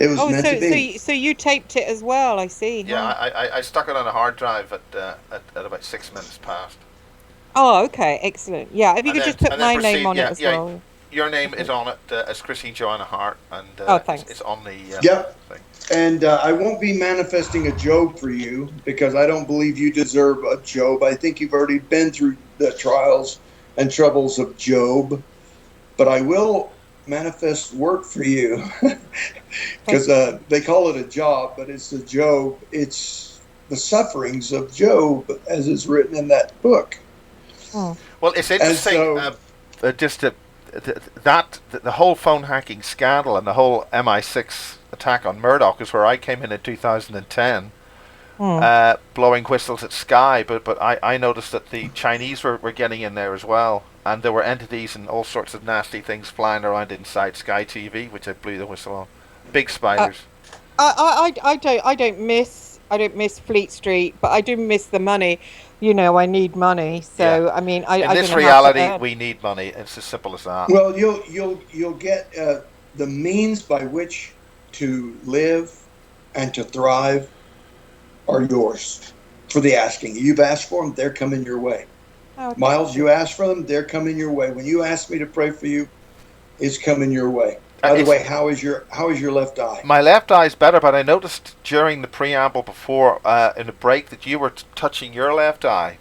It was Oh, meant to be. so you taped it as well. I see. Yeah, Huh? I stuck it on a hard drive at about 6 minutes past. Oh, okay. Excellent. Yeah. If you And could then just put and then my name proceed. on it Yeah, as yeah. well. Your name is Okay. on it as Christine Joanna Hart, and Oh, it's thanks. on the Yep. thing. And I won't be manifesting a Job for you because I don't believe you deserve a Job. I think you've already been through the trials and troubles of Job. But I will manifest work for you because they call it a job, but it's a Job. It's the sufferings of Job as is written in that book. Oh. Well, it's And interesting. so, Just the whole phone hacking scandal and the whole MI6 attack on Murdoch is where I came in 2010, Hmm. blowing whistles at Sky. But I noticed that the Chinese were getting in there as well, and there were entities and all sorts of nasty things flying around inside Sky TV, which I blew the whistle on. Big spiders. I don't miss Fleet Street, but I do miss the money. I need money. Yeah. So I mean, In I don't this know how to reality, earn. we need money. It's as simple as that. well, you'll get the means by which to live and to thrive are yours for the asking. You've asked for them; they're coming your way. Oh, thank Miles, you. you asked for them; they're coming your way. When you ask me to pray for you, it's coming your way. Uh, By the it's way, how is your left eye? My left eye's better, but I noticed during the preamble before in a break that you were touching your left eye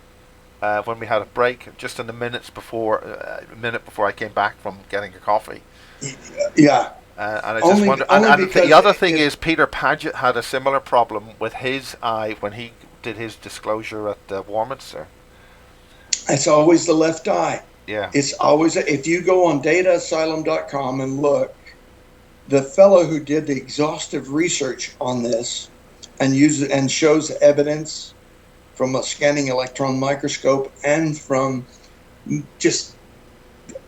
when we had a break, just in the minutes before a minute before I came back from getting a coffee. Yeah, And I just wonder. only And because the other thing is, Peter Paget had a similar problem with his eye when he did his disclosure at Warminster. it's always the left eye. Yeah. It's always if you go on dataasylum.com and look, the fellow who did the exhaustive research on this and shows evidence from a scanning electron microscope and from just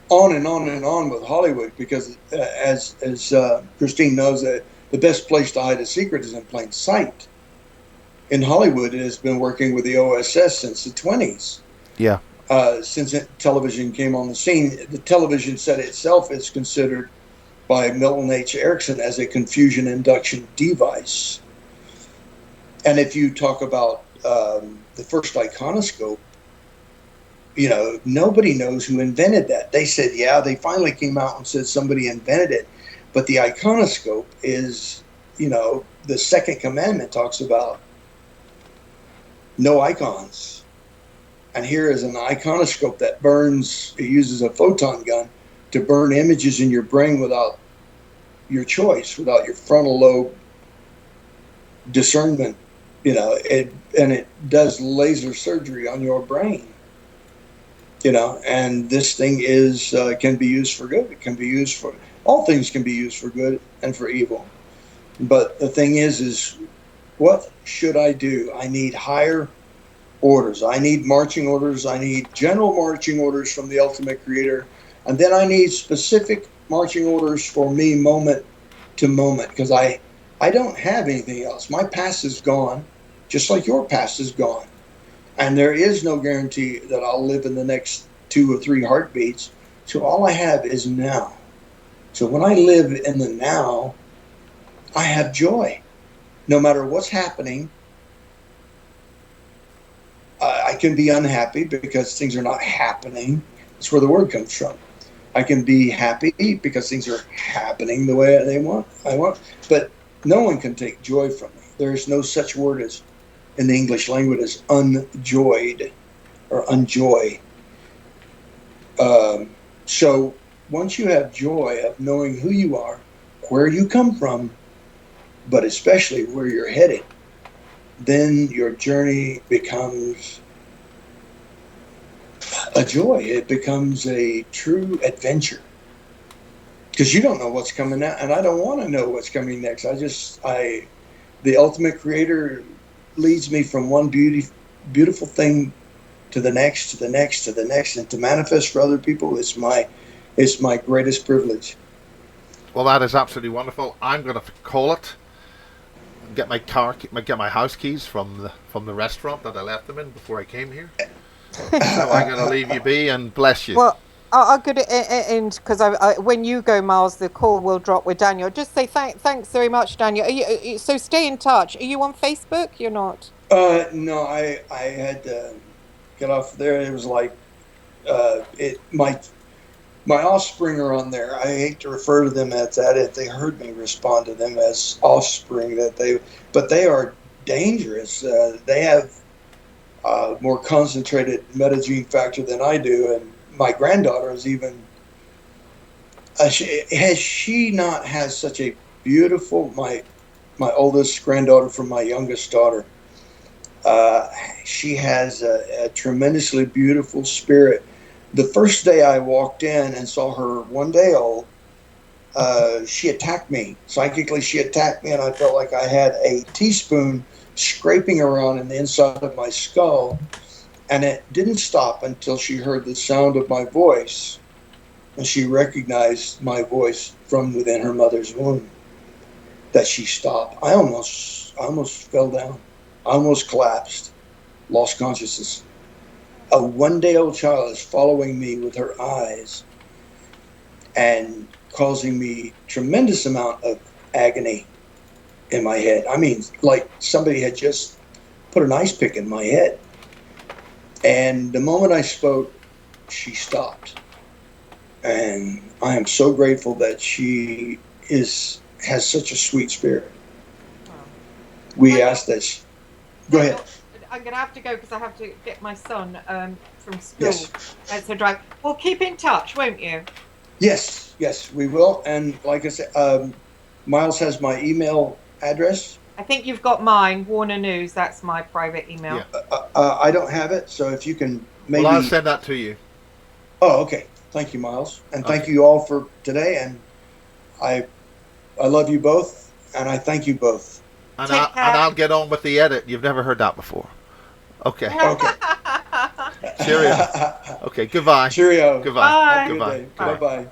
on and on and on with Hollywood, because as Christine knows, that the best place to hide a secret is in plain sight. In Hollywood, it has been working with the OSS since the 20s. Yeah. Since television came on the scene, the television set itself is considered by Milton H. Erickson as a confusion induction device. And if you talk about the first iconoscope, nobody knows who invented that. They said, yeah, they finally came out and said somebody invented it. But the iconoscope is, the second commandment talks about no icons. And here is an iconoscope that burns, it uses a photon gun to burn images in your brain without your choice, without your frontal lobe discernment, and it does laser surgery on your brain. And this thing can be used for good. It can be used for, all things can be used for good and for evil. But the thing is what should I do? I need higher orders. I need marching orders. I need general marching orders from the ultimate creator. And then I need specific marching orders for me moment to moment, because I don't have anything else. My past is gone, just like your past is gone. And there is no guarantee that I'll live in the next 2 or 3 heartbeats. So all I have is now. So when I live in the now, I have joy. No matter what's happening, I can be unhappy because things are not happening. That's where the word comes from. I can be happy because things are happening the way I want. But no one can take joy from me. There is no such word as in the English language as unjoyed or unjoy. So once you have joy of knowing who you are, where you come from, but especially where you're headed, then your journey becomes a joy. It becomes a true adventure. Because you don't know what's coming next, and I don't want to know what's coming next. The ultimate creator leads me from one beautiful thing to the next, to the next, to the next, and to manifest for other people is my greatest privilege. Well, that is absolutely wonderful. I'm going to call it. Get my house keys from the restaurant that I left them in before I came here. So I'm going to leave you be and bless you. Well, I'm going to end because when you go, Miles, the call will drop with Daniel. Just say thanks very much, Daniel. So stay in touch. Are you on Facebook? You're not. No, I had to get off there. It was like my offspring are on there. I hate to refer to them as that. If they heard me respond to them as offspring, but they are dangerous. They have more concentrated metagene factor than I do, and my granddaughter is even. Has she not has such a beautiful my oldest granddaughter from my youngest daughter? She has a tremendously beautiful spirit. The first day I walked in and saw her 1 day old, she attacked me. Psychically, she attacked me, and I felt like I had a teaspoon scraping around in the inside of my skull. And it didn't stop until she heard the sound of my voice, and she recognized my voice from within her mother's womb. That she stopped. I almost fell down. I almost collapsed, lost consciousness. A 1-day-old child is following me with her eyes and causing me tremendous amount of agony in my head. I mean, like somebody had just put an ice pick in my head. And the moment I spoke, she stopped. And I am so grateful that she has such a sweet spirit. We asked that. Go ahead. I'm going to have to go because I have to get my son from school. Yes. So drive. Well, keep in touch, won't you? Yes, we will. And like I said, Miles has my email address. I think you've got mine, Warner News. That's my private email. Yeah. I don't have it, so if you can maybe. Well, I'll send that to you. Oh, okay. Thank you, Miles, and thank you all for today. And I love you both, and I thank you both. And Take care. I'll get on with the edit. You've never heard that before. Okay. Okay. Cheerio. Okay. Goodbye. Cheerio. Goodbye. Bye. Have a good Goodbye. day. Goodbye. Bye-bye.